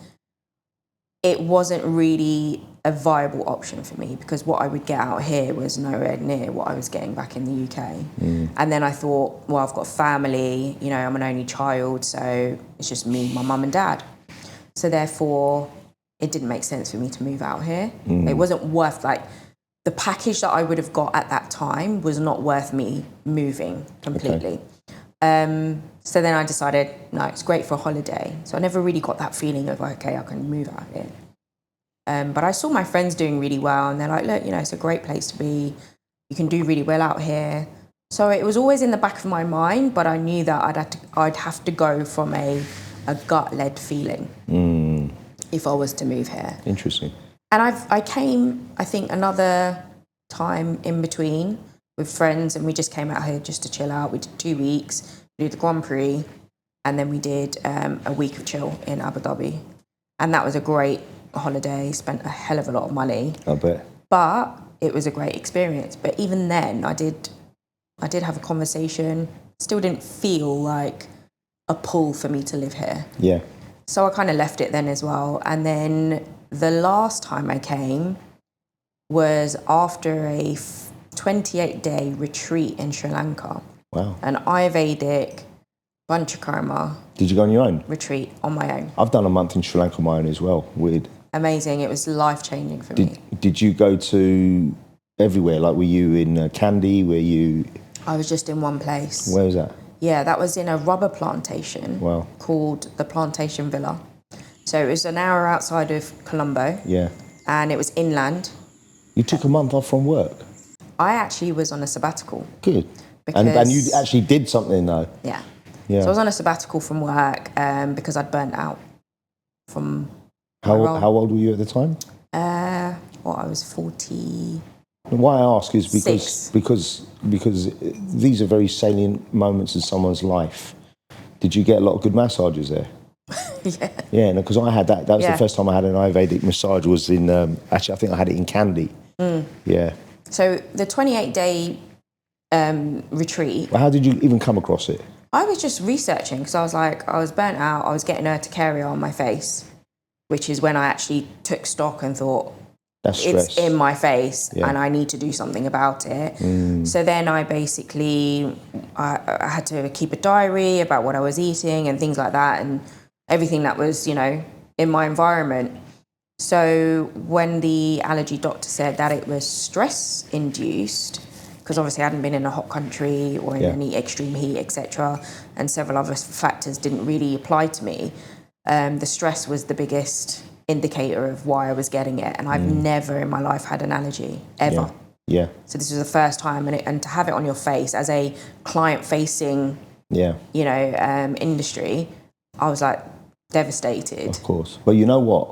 it wasn't really a viable option for me, because what I would get out here was nowhere near what I was getting back in the UK. And then I thought, well, I've got family, you know, I'm an only child, so it's just me, my mum and dad. So therefore, it didn't make sense for me to move out here. It wasn't worth, like, the package that I would have got at that time was not worth me moving completely. Okay. So then I decided, no, it's great for a holiday. So I never really got that feeling of, okay, I can move out here. But I saw my friends doing really well, and they're like, look, you know, it's a great place to be. You can do really well out here. So it was always in the back of my mind, but I knew that I'd have to go from a gut-led feeling if I was to move here. Interesting. And I came, I think, another time in between with friends, and we just came out here just to chill out. We did 2 weeks, we did the Grand Prix, and then we did a week of chill in Abu Dhabi. And that was a great holiday, spent a hell of a lot of money. I bet. But it was a great experience. But even then, I did have a conversation. Still didn't feel like a pull for me to live here. Yeah. So I kind of left it then as well. And then the last time I came was after a 28-day retreat in Sri Lanka. Wow. An Ayurvedic Panchakarma. Did you go on your own? Retreat on my own. I've done a month in Sri Lanka on my own as well. Weird. Amazing. It was life-changing for me. Did you go to everywhere? Like, were you in Kandy? Were you... I was just in one place. Where was that? Yeah, that was in a rubber plantation. Wow. Called the Plantation Villa. So it was an hour outside of Colombo. Yeah. And it was inland. You took a month off from work? I actually was on a sabbatical. Good. And you actually did something though? Yeah. Yeah. So I was on a sabbatical from work because I'd burnt out from... How old were you at the time? I was 40... Why I ask is Six. because these are very salient moments in someone's life. Did you get a lot of good massages there? Yeah. Yeah, because I had that. That was Yeah. the first time I had an Ayurvedic massage. Was in actually I think I had it in Kandy. Yeah. So the 28-day retreat. Well, how did you even come across it? I was just researching because I was burnt out. I was getting urticaria on my face, which is when I actually took stock and thought, That's stress. it's in my face Yeah. and I need to do something about it. So then I basically, I had to keep a diary about what I was eating and things like that and everything that was, in my environment. So when the allergy doctor said that it was stress induced, because obviously I hadn't been in a hot country or in any extreme heat, etc., and several other factors didn't really apply to me, the stress was the biggest indicator of why I was getting it. And I've never in my life had an allergy, ever. Yeah. So this was the first time, and to have it on your face as a client-facing, industry, I was like devastated. Of course. But you know what?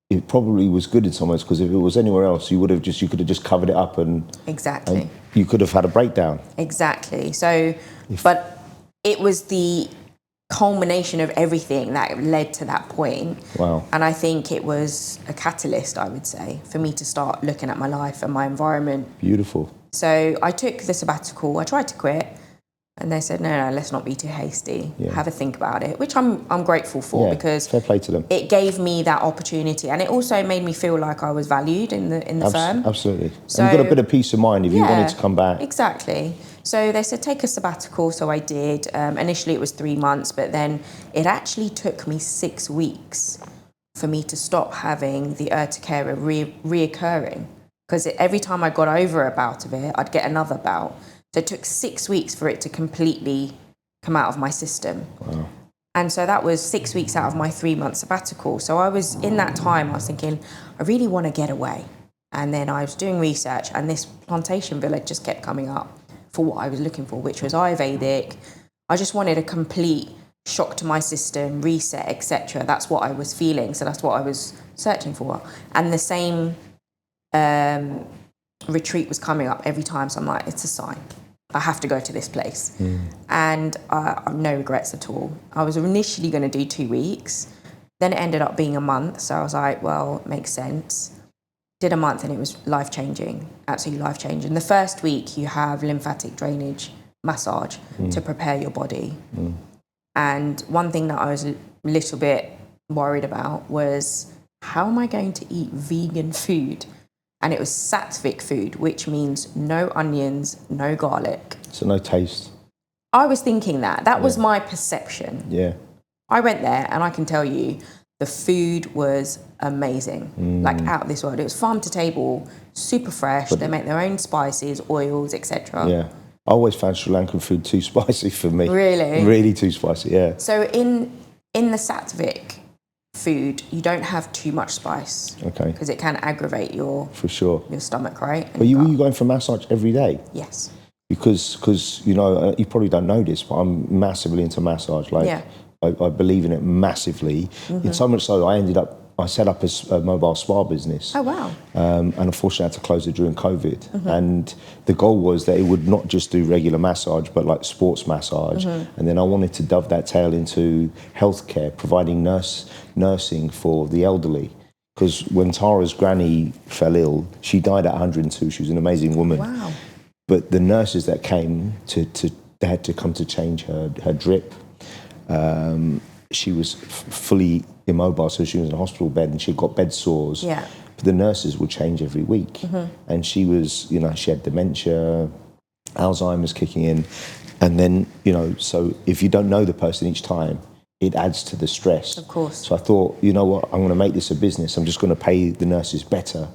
It probably was good in some ways because if it was anywhere else, you could have just covered it up and Exactly. and you could have had a breakdown. Exactly. So, but it was the culmination of everything that led to that point. Wow. And I think it was a catalyst, I would say, for me to start looking at my life and my environment. Beautiful. So I took the sabbatical. I tried to quit. And they said, no, let's not be too hasty. Yeah. Have a think about it, which I'm grateful for because fair play to them. It gave me that opportunity, and it also made me feel like I was valued in the firm. Absolutely. So, and you got a bit of peace of mind if you wanted to come back. Exactly. So they said take a sabbatical, so I did. Initially it was 3 months, but then it actually took me 6 weeks for me to stop having the urticaria reoccurring, because every time I got over a bout of it, I'd get another bout. So it took 6 weeks for it to completely come out of my system. Wow. And so that was 6 weeks out of my 3 month sabbatical. So I was, in that time, I was thinking, I really want to get away. And then I was doing research and this plantation villa just kept coming up for what I was looking for, which was Ayurvedic. I just wanted a complete shock to my system, reset, etc. That's what I was feeling. So that's what I was searching for. And the same retreat was coming up every time. So I'm like, it's a sign. I have to go to this place. And no regrets at all. I was initially going to do 2 weeks. Then it ended up being a month. So I was like, well, it makes sense. Did a month and it was life-changing, absolutely life-changing. The first week you have lymphatic drainage massage to prepare your body. And one thing that I was a little bit worried about was, how am I going to eat vegan food? And it was sattvic food, which means no onions, no garlic. So no taste. I was thinking that. That was my perception. Yeah. I went there and I can tell you the food was amazing, like out of this world. It was farm to table, super fresh. They make their own spices, oils, etc. Yeah. I always found Sri Lankan food too spicy for me. Really? Really too spicy, yeah. So in the sattvic food, you don't have too much spice. Okay. Because it can aggravate your stomach, right? But were you going for massage every day? Yes. Because you know, you probably don't know this, but I'm massively into massage. Like, I believe in it massively. In so much so, I set up a mobile spa business. Oh, wow. And unfortunately, I had to close it during COVID. And the goal was that it would not just do regular massage, but like sports massage. And then I wanted to dovetail into healthcare, providing nursing for the elderly. Because when Tara's granny fell ill, she died at 102. She was an amazing woman. Wow. But the nurses that came they had to come to change her drip. She was fully immobile, so she was in a hospital bed and she got bed sores. Yeah. But the nurses would change every week. And she was, she had dementia, Alzheimer's kicking in. And then, so if you don't know the person each time, it adds to the stress. Of course. So I thought, you know what, I'm going to make this a business. I'm just going to pay the nurses better,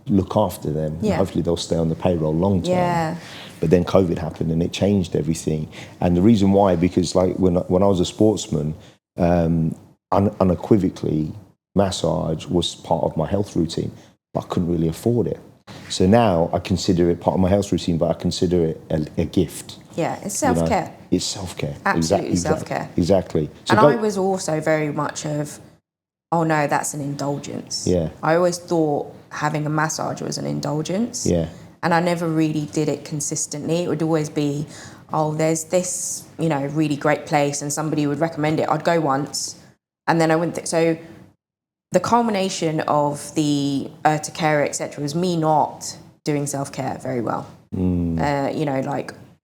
look after them. Yeah. And hopefully they'll stay on the payroll long term. Yeah. But then COVID happened and it changed everything. And the reason why, because like when I was a sportsman, unequivocally, massage was part of my health routine, but I couldn't really afford it. So now I consider it part of my health routine, but I consider it a gift. Yeah, it's self-care. It's self-care. Absolutely self-care. Exactly. So and I was also very much of, oh no, that's an indulgence. Yeah. I always thought having a massage was an indulgence. Yeah. And I never really did it consistently. It would always be, oh, there's this, really great place and somebody would recommend it. I'd go once and then I wouldn't. So the culmination of the urticaria, etc., was me not doing self-care very well.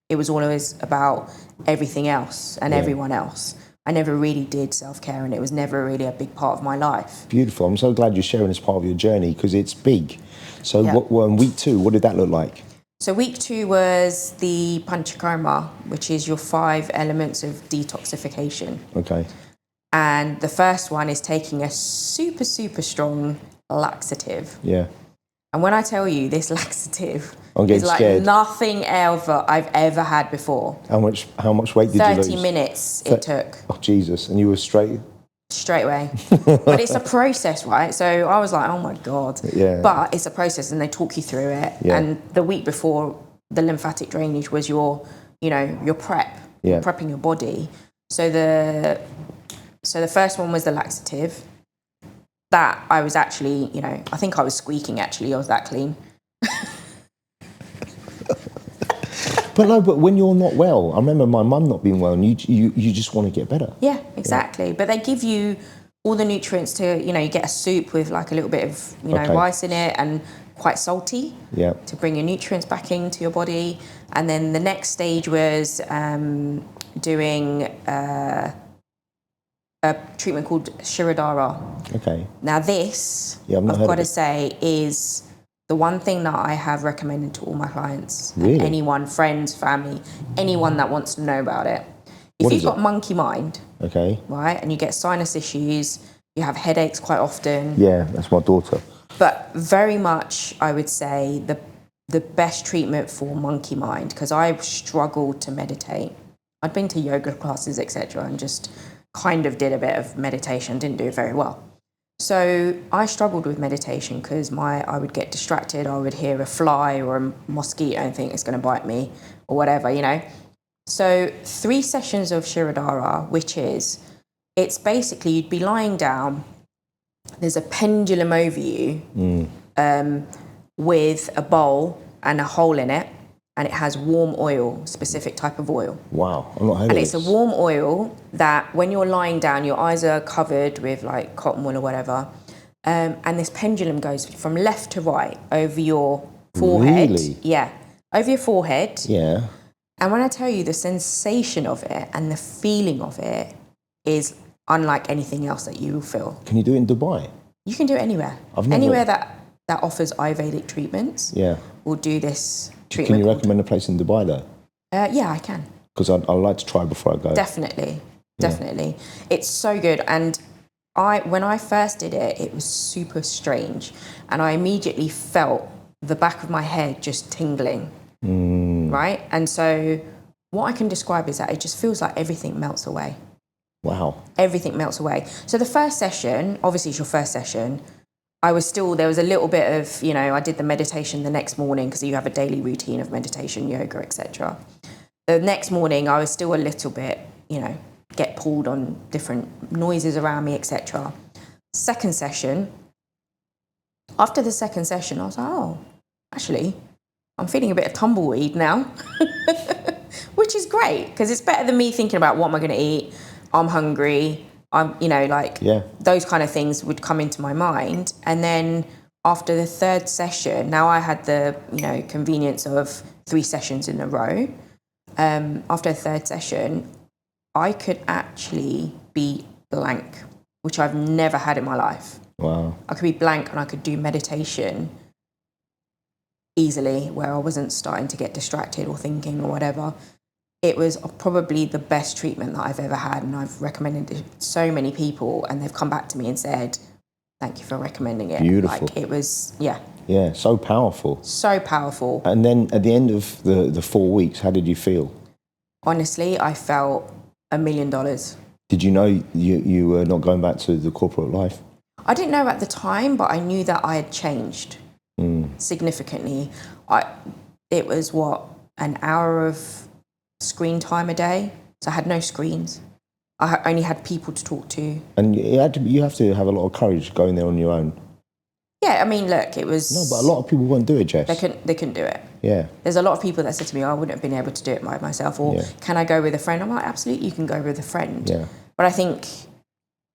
It was always about everything else and everyone else. I never really did self-care and it was never really a big part of my life. Beautiful. I'm so glad you're sharing this part of your journey because it's big. So in week 2, what did that look like? So week 2 was the Panchakarma, which is your 5 elements of detoxification. Okay. And the first one is taking a super, super strong laxative. Yeah. And when I tell you this laxative is like scared. Nothing else I've ever had before. How much weight did you lose? 30 minutes it took. Oh, Jesus. And you were straight away. But it's a process, right? So I was like, oh my God. Yeah. But it's a process and they talk you through it. Yeah. And the week before, the lymphatic drainage was your prep. Yeah. You're prepping your body. So the first one was the laxative. That I was actually, I think I was squeaking actually. I was that clean. But when you're not well, I remember my mum not being well and you just want to get better. Yeah, exactly. Yeah. But they give you all the nutrients to, you get a soup with like a little bit of, rice in it and quite salty. Yeah. To bring your nutrients back into your body. And then the next stage was doing a treatment called Shirodhara. Okay. Now this, I've got to say, is the one thing that I have recommended to all my clients. Really? Anyone, friends, family, anyone that wants to know about it. If you've got monkey mind, okay, right, and you get sinus issues, you have headaches quite often. Yeah, that's my daughter. But very much, I would say, the best treatment for monkey mind, because I struggled to meditate. I'd been to yoga classes, etc., and just kind of did a bit of meditation, didn't do it very well. So I struggled with meditation because I would get distracted. I would hear a fly or a mosquito and think it's going to bite me or whatever, So 3 sessions of Shirodhara, which is, it's basically you'd be lying down, there's a pendulum over you with a bowl and a hole in it, and it has warm oil, specific type of oil. Wow, I'm not heard of this. And it's a warm oil that when you're lying down, your eyes are covered with like cotton wool or whatever, and this pendulum goes from left to right over your forehead. Really? Yeah, over your forehead. Yeah. And when I tell you the sensation of it and the feeling of it is unlike anything else that you will feel. Can you do it in Dubai? You can do it anywhere. Anywhere that offers Ayurvedic treatments. Yeah. Will do this treatment. Can you recommend a place in Dubai though? Yeah, I can. Because I'd like to try before I go. Definitely. It's so good. And when I first did it, it was super strange. And I immediately felt the back of my head just tingling. Right? And so what I can describe is that it just feels like everything melts away. Wow. Everything melts away. So the first session, obviously it's your first session, there was a little bit of, I did the meditation the next morning because you have a daily routine of meditation, yoga, etc. The next morning I was still a little bit, get pulled on different noises around me, etc. Second session, after the second session, I was like, oh, actually, I'm feeling a bit of tumbleweed now, which is great because it's better than me thinking about what am I going to eat. I'm hungry. You know, like those kind of things would come into my mind. And then after the third session, now I had the, you know, convenience of 3 sessions in a row. After the third session, I could actually be blank, which I've never had in my life. Wow. I could be blank and I could do meditation easily, where I wasn't starting to get distracted or thinking or whatever. It was probably the best treatment that I've ever had, and I've recommended it to so many people, and they've come back to me and said, thank you for recommending it. Beautiful. Like, it was, Yeah, so powerful. So powerful. And then at the end of the 4 weeks, how did you feel? Honestly, I felt $1 million. Did you know you were not going back to the corporate life? I didn't know at the time, but I knew that I had changed significantly. It was, an hour of screen time a day. So I had no screens. I only had people to talk to. And you have to have a lot of courage going there on your own. Yeah, I mean, look, it was... No, but a lot of people won't do it, Jess. They couldn't do it. Yeah. There's a lot of people that said to me, I wouldn't have been able to do it by myself, or can I go with a friend? I'm like, absolutely, you can go with a friend. Yeah. But I think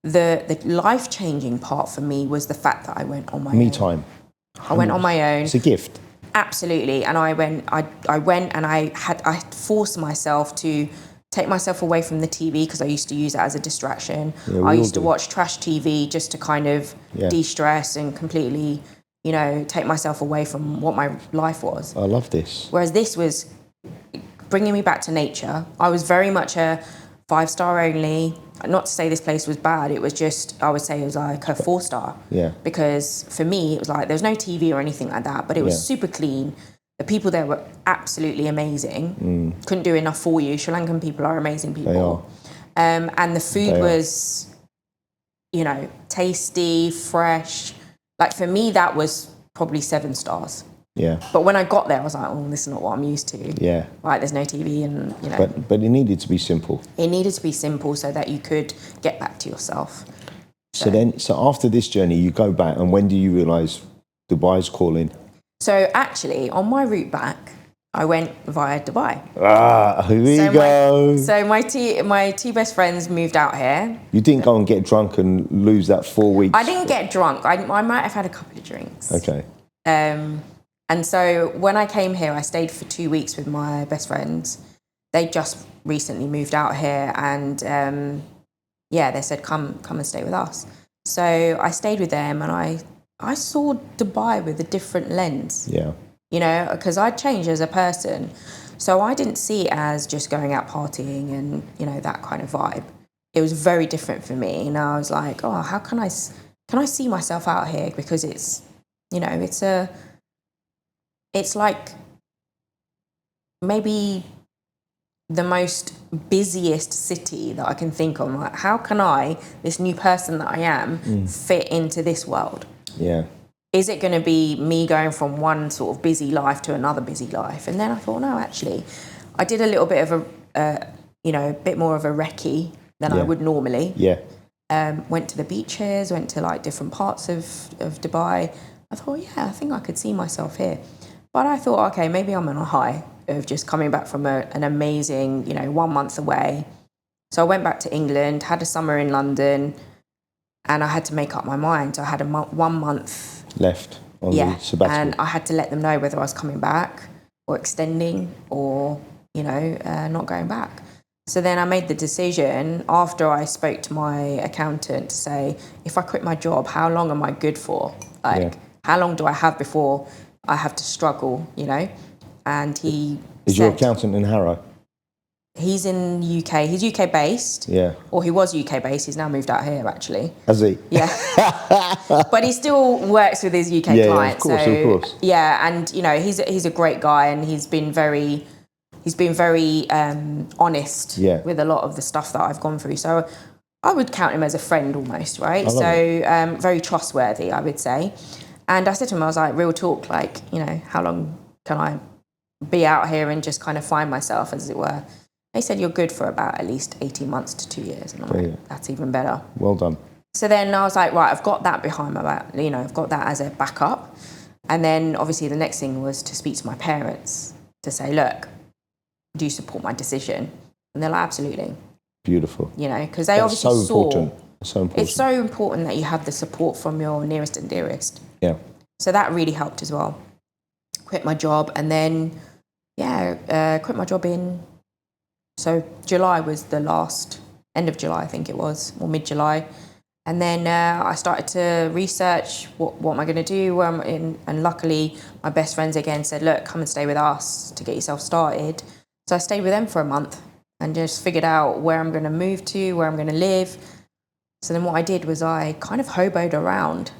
the life-changing part for me was the fact that I went on my own. Me time. I went on my own. It's a gift. Absolutely. And I went and I forced myself to take myself away from the TV, because I used to use it as a distraction. I used to watch trash TV just to kind of de-stress and completely, you know, take myself away from what my life was. I love this. Whereas this was bringing me back to nature. I was very much a 5-star only. Not to say this place was bad, it was just, I would say it was like a 4-star. Yeah. Because for me, it was like, there was no TV or anything like that, but it was super clean. The people there were absolutely amazing. Couldn't do enough for you. Sri Lankan people are amazing people. They are. And the food was, you know, tasty, fresh. Like, for me, that was probably 7 stars. Yeah. But when I got there, I was like, oh, this is not what I'm used to. Yeah. Like, there's no TV and, you know. But it needed to be simple. It needed to be simple so that you could get back to yourself. So after this journey, you go back, and when do you realise Dubai's calling? So actually, on my route back, I went via Dubai. Here we go. My two best friends moved out here. You didn't go and get drunk and lose that 4 weeks? I didn't get drunk. I might have had a couple of drinks. Okay. And so when I came here, I stayed for 2 weeks with my best friends. They just recently moved out here, and they said, come and stay with us. So I stayed with them, and I saw Dubai with a different lens. Yeah. You know, because I'd changed as a person. So I didn't see it as just going out partying and, you know, that kind of vibe. It was very different for me. And I was like, oh, how can I see myself out here? Because it's, you know, it's like maybe the most busiest city that I can think of. Like, how can I, this new person that I am, fit into this world? Yeah. Is it going to be me going from one sort of busy life to another busy life? And then I thought, no, actually, I did a little bit of a bit more of a recce than I would normally. Yeah. Went to the beaches, went to like different parts of Dubai. I thought, I think I could see myself here. But I thought, okay, maybe I'm on a high of just coming back from an amazing, 1 month away. So I went back to England, had a summer in London, and I had to make up my mind. So I had 1 month left on the sabbatical. And I had to let them know whether I was coming back or extending or, not going back. So then I made the decision after I spoke to my accountant to say, if I quit my job, how long am I good for? How long do I have before I have to struggle, And he Is your accountant in Harrow? He's in UK. He's UK based. Yeah. Or he was UK based. He's now moved out here, actually. Has he? Yeah. But he still works with his UK clients. Yeah, of course. Yeah, and he's a great guy, and he's been very honest with a lot of the stuff that I've gone through. So I would count him as a friend almost, right? So very trustworthy, I would say. And I said to him, I was like, real talk, how long can I be out here and just kind of find myself, as it were? They said, you're good for about at least 18 months to 2 years. And I'm like, that's even better. Well done. So then I was like, right, I've got that behind my back, I've got that as a backup. And then obviously the next thing was to speak to my parents to say, look, do you support my decision? And they're like, absolutely. Beautiful. Because they obviously saw So important. It's so important that you have the support from your nearest and dearest. Yeah. So that really helped as well. Quit my job and then, quit my job so July was the last, end of July I think it was, or mid-July. And then I started to research what am I going to do, and luckily my best friends again said, look, come and stay with us to get yourself started. So I stayed with them for a month and just figured out where I'm going to move to, where I'm going to live. So then what I did was I kind of hoboed around,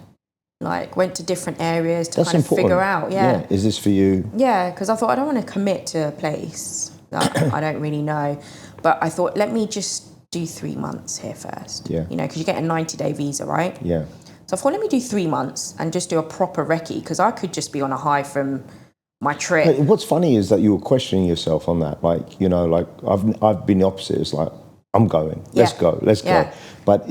like went to different areas to kind of figure out. Yeah. Is this for you? Yeah, because I thought I don't want to commit to a place that I don't really know. But I thought, let me just do 3 months here first. Yeah. You know, because you get a 90-day visa, right? Yeah. So I thought, let me do 3 months and just do a proper recce, because I could just be on a high from my trip. But what's funny is that you were questioning yourself on that. Like, you know, like I've been the opposite. It's like, I'm going. Let's go. Yeah. But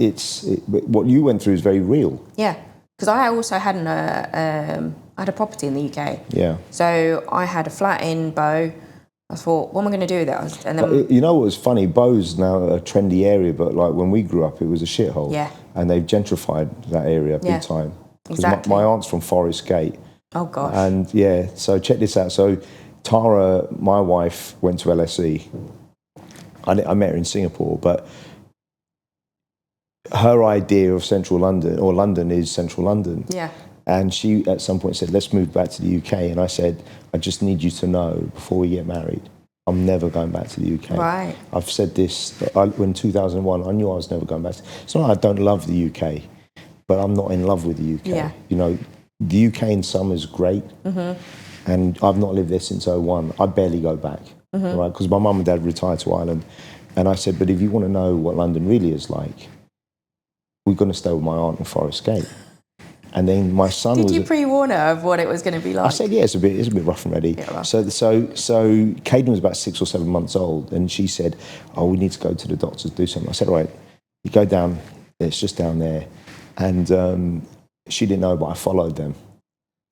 what you went through is very real. Yeah. Because I also had I had a property in the UK. Yeah. So I had a flat in Bow. I thought, what am I going to do with that? And then, you know what was funny? Bow's now a trendy area, but like when we grew up, it was a shithole. Yeah. And they've gentrified that area big time. Exactly. My aunt's from Forest Gate. Oh gosh. And so check this out. So Tara, my wife, went to LSE. I met her in Singapore, but her idea of central London, or London, is central London. Yeah. And she, at some point, said, let's move back to the UK. And I said, I just need you to know, before we get married, I'm never going back to the UK. Right. I've said this, in 2001, I knew I was never going back. It's not like I don't love the UK, but I'm not in love with the UK. Yeah. You know, the UK in summer is great. Mm-hmm. And I've not lived there since 2001. I barely go back, right? Because my mum and dad retired to Ireland. And I said, but if you want to know what London really is like, we're going to stay with my aunt in Forest Gate. And then my son Did you pre-warn her of what it was going to be like? I said, yeah, it's a bit rough and ready. Yeah, rough. So Caden was about 6 or 7 months old, and she said, oh, we need to go to the doctors, do something. I said, all right, you go down, it's just down there. And she didn't know, but I followed them.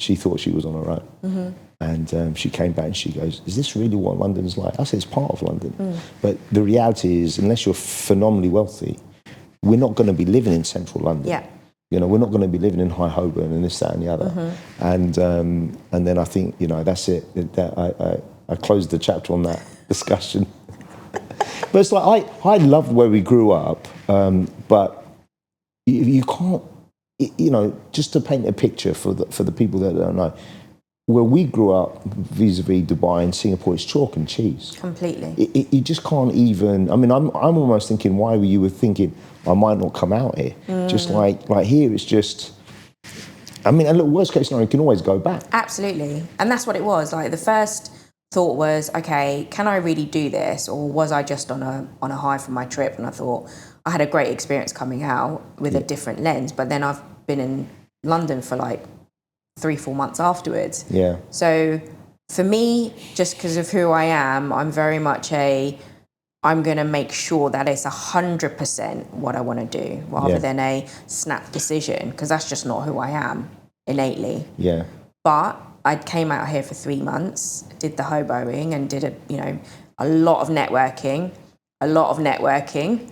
She thought she was on her own. Mm-hmm. And she came back and she goes, is this really what London's like? I said, it's part of London. Mm. But the reality is, unless you're phenomenally wealthy, we're not going to be living in central London. Yeah. You know, we're not going to be living in High Holborn and this, that, and the other. Mm-hmm. And then I think, you know, that's it. I closed the chapter on that discussion. But it's like I loved where we grew up, but you can't, you know, just to paint a picture for the people that don't know. Where we grew up, vis-a-vis Dubai and Singapore, it's chalk and cheese. Completely. You just can't even. I mean, I'm almost thinking, why were you thinking I might not come out here? Just like here, it's just. I mean, and look, worst case scenario, you can always go back. Absolutely, and that's what it was. Like the first thought was, okay, can I really do this, or was I just on a high from my trip? And I thought I had a great experience coming out with a different lens, but then I've been in London for like 3-4 months afterwards. Yeah. So for me, just because of who I am, I'm very much I'm going to make sure that it's 100% what I want to do, rather than a snap decision, because that's just not who I am innately. Yeah. But I came out here for 3 months, did the hoboing, and did a lot of networking.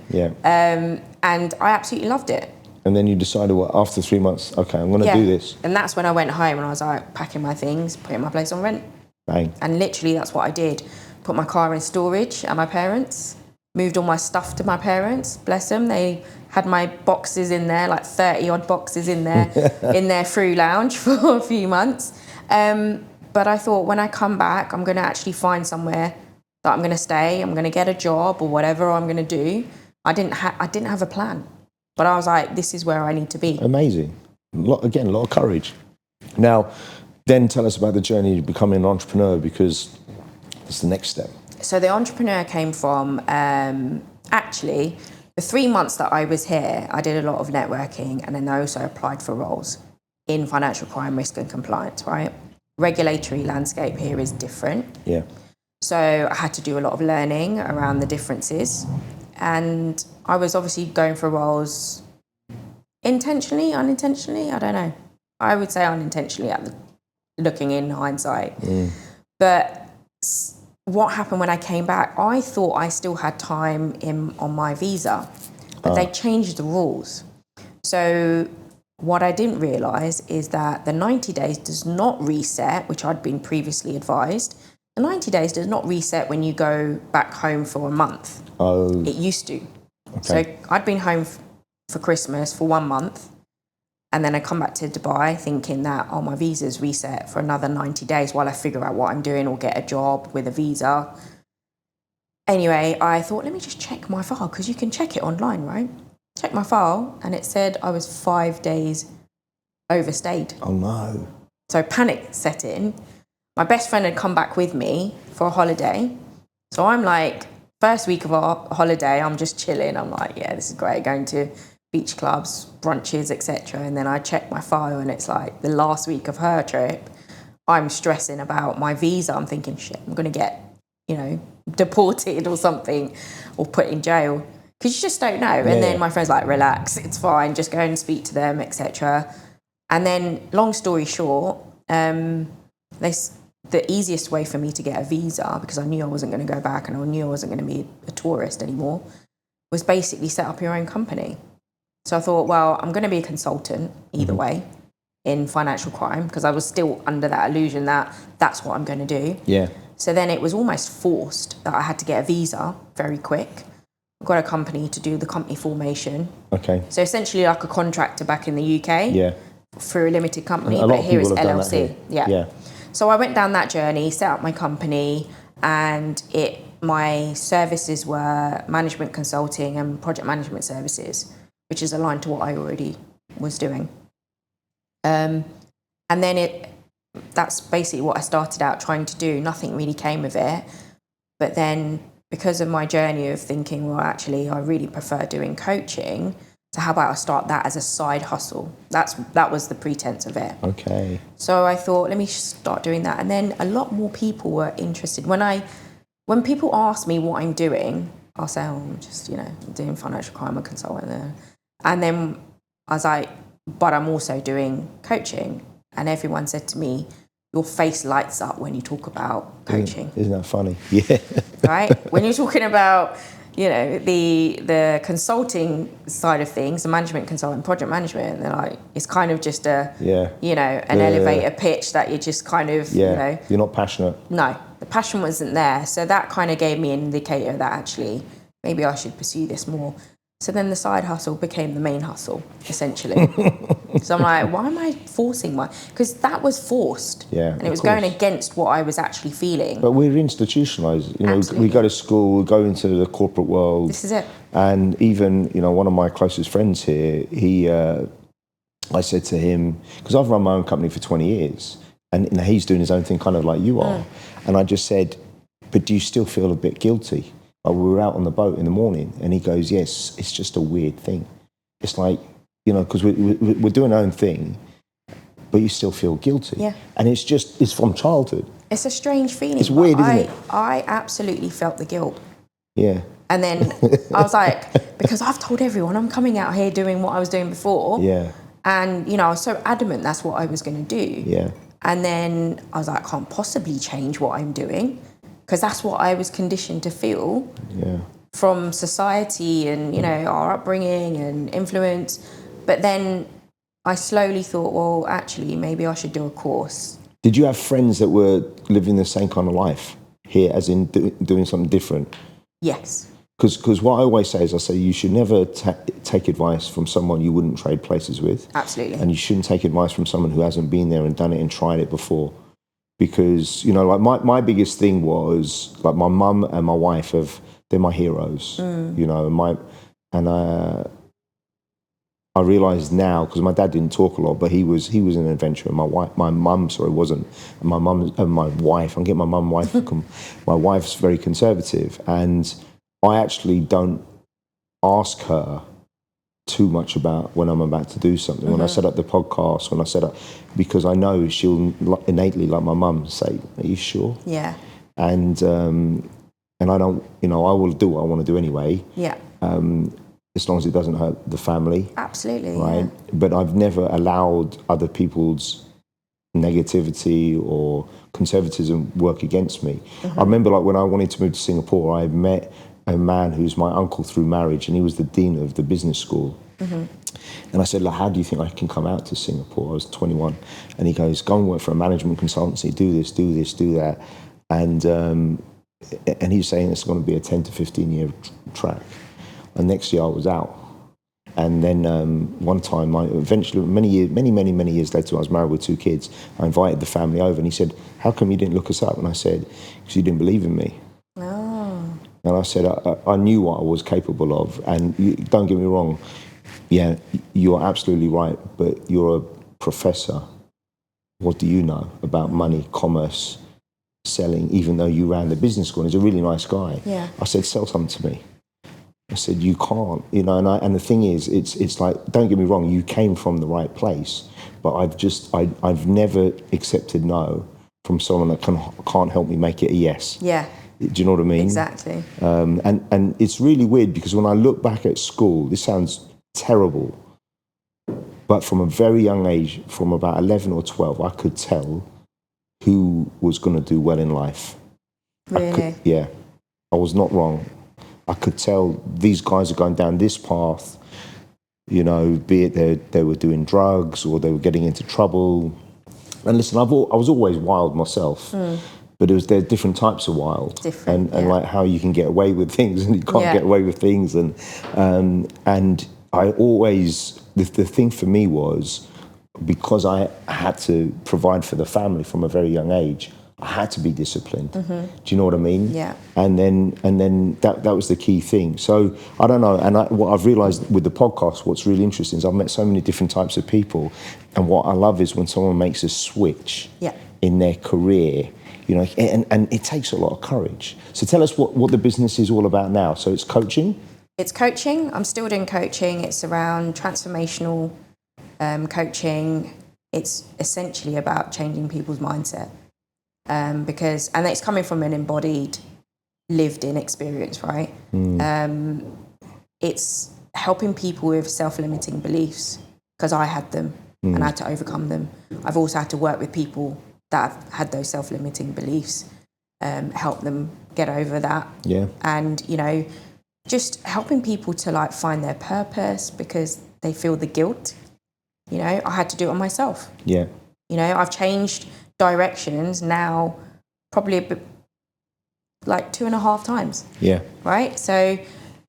Yeah. And I absolutely loved it. And then you decided, well, after 3 months, okay, I'm going to do this. And that's when I went home and I was like packing my things, putting my place on rent. Bang. And literally that's what I did. Put my car in storage at my parents', moved all my stuff to my parents, bless them. They had my boxes in there, like 30 odd boxes in there, in their fruit lounge for a few months. But I thought, when I come back, I'm going to actually find somewhere that I'm going to stay. I'm going to get a job or whatever I'm going to do. I didn't have a plan. But I was like, this is where I need to be. Amazing. A lot of courage. Now, then tell us about the journey of becoming an entrepreneur, because it's the next step. So the entrepreneur came from, actually, the 3 months that I was here, I did a lot of networking, and then I also applied for roles in financial crime, risk and compliance, right? Regulatory landscape here is different. Yeah. So I had to do a lot of learning around the differences. And I was obviously going for roles intentionally, unintentionally, I don't know. I would say unintentionally looking in hindsight. But what happened when I came back, I thought I still had time on my visa. but they changed the rules. So what I didn't realise is that the 90 days does not reset, which I'd been previously advised. The 90 days does not reset when you go back home for a month. Oh. It used to. Okay. So I'd been home for Christmas for 1 month, and then I come back to Dubai thinking that, my visa's reset for another 90 days while I figure out what I'm doing or get a job with a visa. Anyway, I thought, let me just check my file, because you can check it online, right? Check my file, and it said I was 5 days overstayed. Oh no. So panic set in. My best friend had come back with me for a holiday. So I'm like, first week of our holiday, I'm just chilling. I'm like, yeah, this is great, going to beach clubs, brunches, etc. And then I check my file, and it's like the last week of her trip. I'm stressing about my visa. I'm thinking, shit, I'm going to get, deported or something, or put in jail. Because you just don't know. Yeah. And then my friend's like, relax, it's fine, just go and speak to them, etc. And then, long story short, the easiest way for me to get a visa, because I knew I wasn't going to go back and I knew I wasn't going to be a tourist anymore, was basically set up your own company. So I thought, well, I'm going to be a consultant either way in financial crime, because I was still under that illusion that that's what I'm going to do. Yeah. So then it was almost forced that I had to get a visa very quick. I got a company to do the company formation. Okay. So essentially like a contractor back in the UK. Yeah. Through a limited company, A lot but of here it's people have done that LLC. here. Yeah. So I went down that journey, set up my company, and my services were management consulting and project management services, which is aligned to what I already was doing. And then that's basically what I started out trying to do. Nothing really came of it. But then, because of my journey of thinking, well, actually, I really prefer doing coaching, so how about I start that as a side hustle? That was the pretense of it. Okay. So I thought, let me start doing that. And then a lot more people were interested. When people ask me what I'm doing, I'll say, I'm just, doing financial crime, a consultant there. And then I was like, but I'm also doing coaching. And everyone said to me, your face lights up when you talk about coaching. Isn't that funny? Yeah. Right? When you're talking about, the consulting side of things, the management consulting, project management, they're like, it's kind of just an elevator pitch that you're just kind of, You're not passionate. No, the passion wasn't there. So that kind of gave me an indicator that actually maybe I should pursue this more. So then the side hustle became the main hustle, essentially. So I'm like, why am I forcing because that was forced. Yeah. And it was going against what I was actually feeling. But we're institutionalized. Absolutely. We go to school, we go into the corporate world. This is it. And even, one of my closest friends here, I said to him, because I've run my own company for 20 years, and he's doing his own thing kind of like you are. And I just said, but do you still feel a bit guilty? Like we were out on the boat in the morning, and he goes, yes, it's just a weird thing. It's like, because we're doing our own thing, but you still feel guilty. Yeah. And it's from childhood. It's a strange feeling. It's weird, isn't it? I absolutely felt the guilt. Yeah. And then I was like, because I've told everyone I'm coming out here doing what I was doing before. Yeah. And, I was so adamant that's what I was going to do. Yeah. And then I was like, I can't possibly change what I'm doing, because that's what I was conditioned to feel from society and, our upbringing and influence. But then I slowly thought, well, actually, maybe I should do a course. Did you have friends that were living the same kind of life here, as in doing something different? Yes. Because what I always say is, you should never take advice from someone you wouldn't trade places with. Absolutely. And you shouldn't take advice from someone who hasn't been there and done it and tried it before. Because, like my biggest thing was, like, my mum and my wife they're my heroes, I realised now, because my dad didn't talk a lot, but he was an adventurer. My mum wasn't. And my wife, I'm getting my mum and wife, my wife's very conservative. And I actually don't ask her too much about when I'm about to do something. When I set up the podcast, because I know she'll innately, like my mum, say, are you sure? Yeah. And I don't, I will do what I want to do anyway. Yeah. As long as it doesn't hurt the family. Absolutely. Right. Yeah. But I've never allowed other people's negativity or conservatism work against me. I remember, like, when I wanted to move to Singapore, I met a man who's my uncle through marriage, and he was the dean of the business school. And I said, like, how do you think I can come out to Singapore? I was 21. And he goes, go and work for a management consultancy, do this, do that. And he's saying it's going to be a 10 to 15 year track. And next year I was out. And then one time, eventually, many years later, I was married with 2 kids. I invited the family over, and he said, how come you didn't look us up? And I said, because you didn't believe in me. Oh. And I said, I knew what I was capable of. And don't get me wrong, yeah, you're absolutely right, but you're a professor. What do you know about money, commerce, selling, even though you ran the business school? And he's a really nice guy. Yeah. I said, sell something to me. I said, you can't, you know, and the thing is, it's like, don't get me wrong, you came from the right place, but I've never accepted no from someone that can't help me make it a yes. Yeah. Do you know what I mean? Exactly. And it's really weird, because when I look back at school, this sounds terrible, but from a very young age, from about 11 or 12, I could tell who was going to do well in life. Really? I was not wrong. I could tell these guys are going down this path, you know, be it they were doing drugs or they were getting into trouble. And listen, I was always wild myself, but there are different types of wild, and like how you can get away with things and you can't get away with things, and I always, the thing for me was, because I had to provide for the family from a very young age, I had to be disciplined. Do you know what I mean? Yeah. And then that was the key thing. So I don't know. And what I've realised with the podcast, what's really interesting is I've met so many different types of people. And what I love is when someone makes a switch in their career, you know, and it takes a lot of courage. So tell us what the business is all about now. So it's coaching? It's coaching. I'm still doing coaching. It's around transformational coaching. It's essentially about changing people's mindset. Because it's coming from an embodied, lived-in experience, right? It's helping people with self-limiting beliefs, because I had them and I had to overcome them. I've also had to work with people that have had those self-limiting beliefs, help them get over that. Yeah. And, you know, just helping people to like find their purpose, because they feel the guilt. You know, I had to do it on myself. Yeah. You know, I've changed directions now probably a bit, like 2.5 times. Yeah. Right? So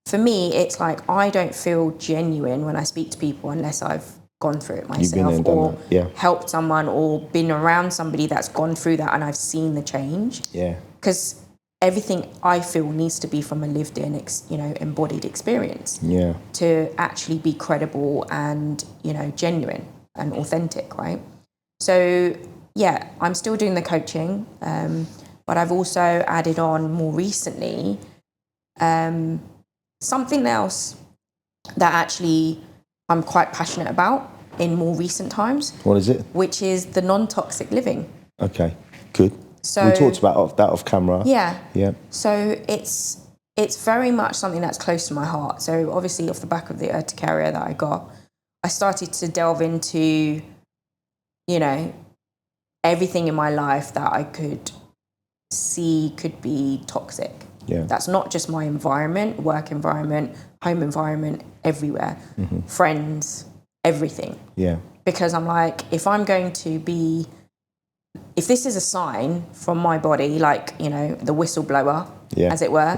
for me, it's like I don't feel genuine when I speak to people unless I've gone through it myself, or helped someone, or been around somebody that's gone through that and I've seen the change. Yeah. Because everything I feel needs to be from a lived-in, embodied experience. Yeah. To actually be credible and, you know, genuine and authentic, right? So yeah, I'm still doing the coaching, but I've also added on more recently something else that actually I'm quite passionate about in more recent times. What is it? Which is the non-toxic living. Okay, good. So we talked about that off camera. Yeah. Yeah. So it's very much something that's close to my heart. So obviously off the back of the urticaria that I got, I started to delve into, you know, everything in my life that I could see could be toxic. Yeah. That's not just my environment, work environment, home environment, everywhere, friends, everything. Yeah. Because I'm like, if this is a sign from my body, like, you know, the whistleblower, as it were,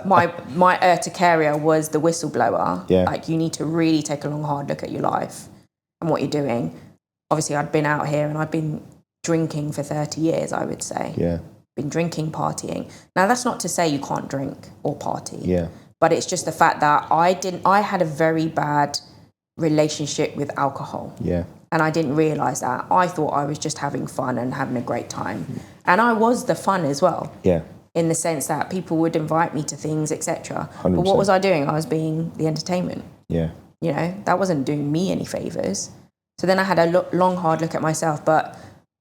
my urticaria was the whistleblower. Yeah. Like, you need to really take a long, hard look at your life and what you're doing. Obviously, I'd been out here and I'd been drinking for 30 years, I would say. Yeah. Been drinking, partying. Now, that's not to say you can't drink or party. Yeah. But it's just the fact that I had a very bad relationship with alcohol. Yeah. And I didn't realise that. I thought I was just having fun and having a great time. And I was the fun as well. Yeah. In the sense that people would invite me to things, etc. But what was I doing? I was being the entertainment. Yeah. You know, that wasn't doing me any favours. So then I had a long, hard look at myself. But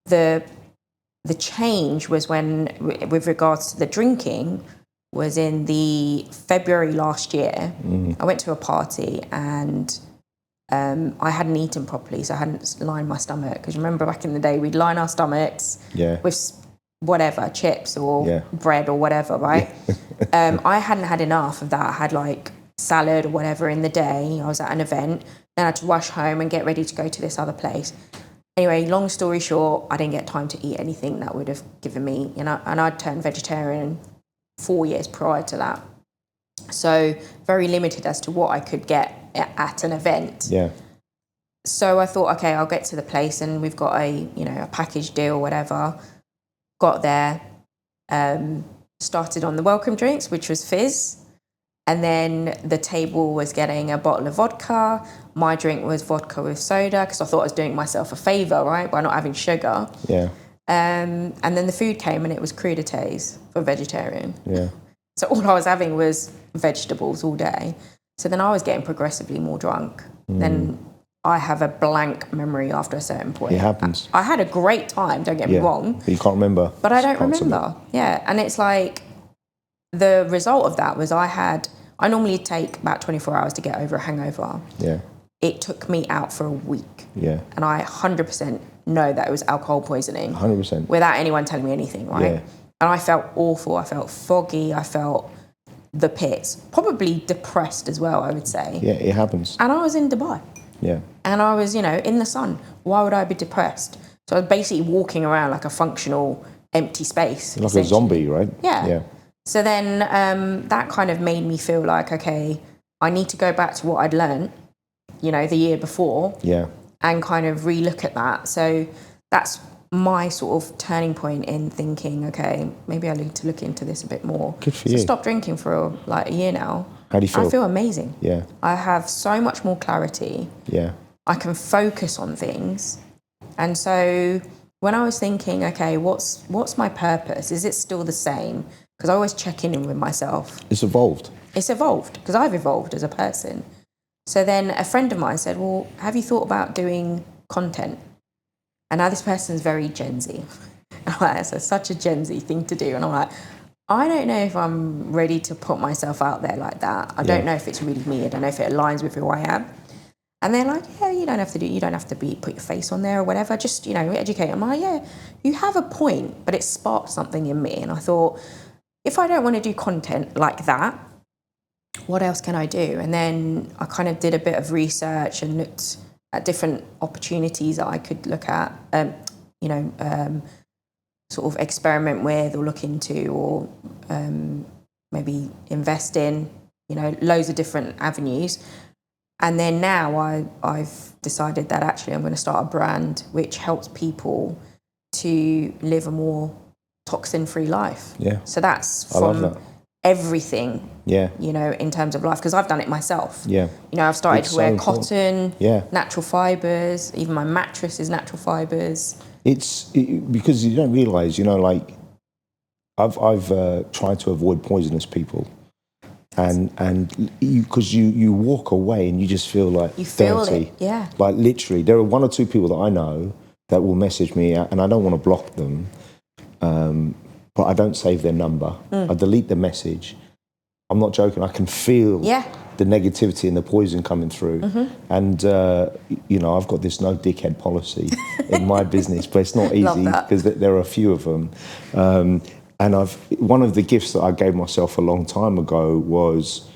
the change was when, with regards to the drinking, was in the February last year. I went to a party and I hadn't eaten properly, so I hadn't lined my stomach. Because remember back in the day, we'd line our stomachs with whatever, chips or bread or whatever, right? I hadn't had enough of that. I had like salad or whatever in the day. I was at an event. Then I had to rush home and get ready to go to this other place. Anyway, long story short, I didn't get time to eat anything that would have given me, and I'd turned vegetarian 4 years prior to that. So very limited as to what I could get at an event. Yeah. So I thought, okay, I'll get to the place and we've got a package deal, whatever. Got there, started on the welcome drinks, which was fizz. And then the table was getting a bottle of vodka. My drink was vodka with soda because I thought I was doing myself a favour, right, by not having sugar. Yeah. And then the food came and it was crudités for vegetarian. Yeah. So all I was having was vegetables all day. So then I was getting progressively more drunk. Then I have a blank memory after a certain point. It happens. I had a great time, don't get me wrong. But you can't remember. But I don't remember. Yeah. And it's like the result of that was I normally take about 24 hours to get over a hangover. Yeah. It took me out for a week. Yeah. And I 100% know that it was alcohol poisoning. 100%. Without anyone telling me anything, right? Yeah. And I felt awful. I felt foggy. I felt the pits. Probably depressed as well, I would say. Yeah, it happens. And I was in Dubai. Yeah. And I was, in the sun. Why would I be depressed? So I was basically walking around like a functional empty space. Like a zombie, right? Yeah. Yeah. So then that kind of made me feel like, okay, I need to go back to what I'd learned, the year before. Yeah. And kind of relook at that. So that's my sort of turning point in thinking, okay, maybe I need to look into this a bit more. Good for you. So stop drinking for like a year now. How do you feel? I feel amazing. Yeah. I have so much more clarity. Yeah. I can focus on things. And so when I was thinking, okay, what's my purpose? Is it still the same? Because I always check in with myself. It's evolved. It's evolved because I've evolved as a person. So then a friend of mine said, well, have you thought about doing content? And now this person's very Gen Z. And I'm like, that's such a Gen Z thing to do. And I'm like, I don't know if I'm ready to put myself out there like that. I don't know if it's really me. I don't know if it aligns with who I am. And they're like, yeah, you don't have to put your face on there or whatever. Just, educate. I'm like, yeah, you have a point, but it sparked something in me. And I thought, if I don't want to do content like that, what else can I do? And then I kind of did a bit of research and looked at different opportunities that I could look at, sort of experiment with or look into or maybe invest in, loads of different avenues. And then now I've decided that actually I'm going to start a brand which helps people to live a more toxin-free life. Yeah. So that's I love from that. Everything, in terms of life, because I've done it myself. Yeah. I've started It's to wear so important. cotton, natural fibres, even my mattress is natural fibres. Because you don't realise, I've tried to avoid poisonous people. And because you walk away and you just feel like you feel dirty. it, yeah. Like literally, there are one or two people that I know that will message me, and I don't want to block them, but I don't save their number. I delete the message. I'm not joking. I can feel the negativity and the poison coming through. And I've got this no dickhead policy in my business, but it's not easy because there are a few of them. And one of the gifts that I gave myself a long time ago was,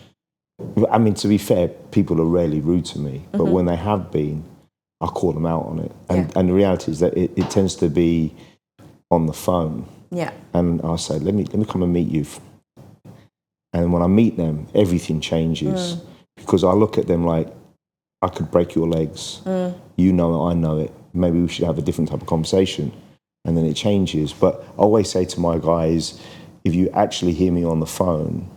to be fair, people are rarely rude to me, but when they have been, I call them out on it. And the reality is that it tends to be on the phone. Yeah. And I say, let me come and meet you. And when I meet them, everything changes because I look at them like, I could break your legs. You know it, I know it. Maybe we should have a different type of conversation. And then it changes. But I always say to my guys, if you actually hear me on the phone,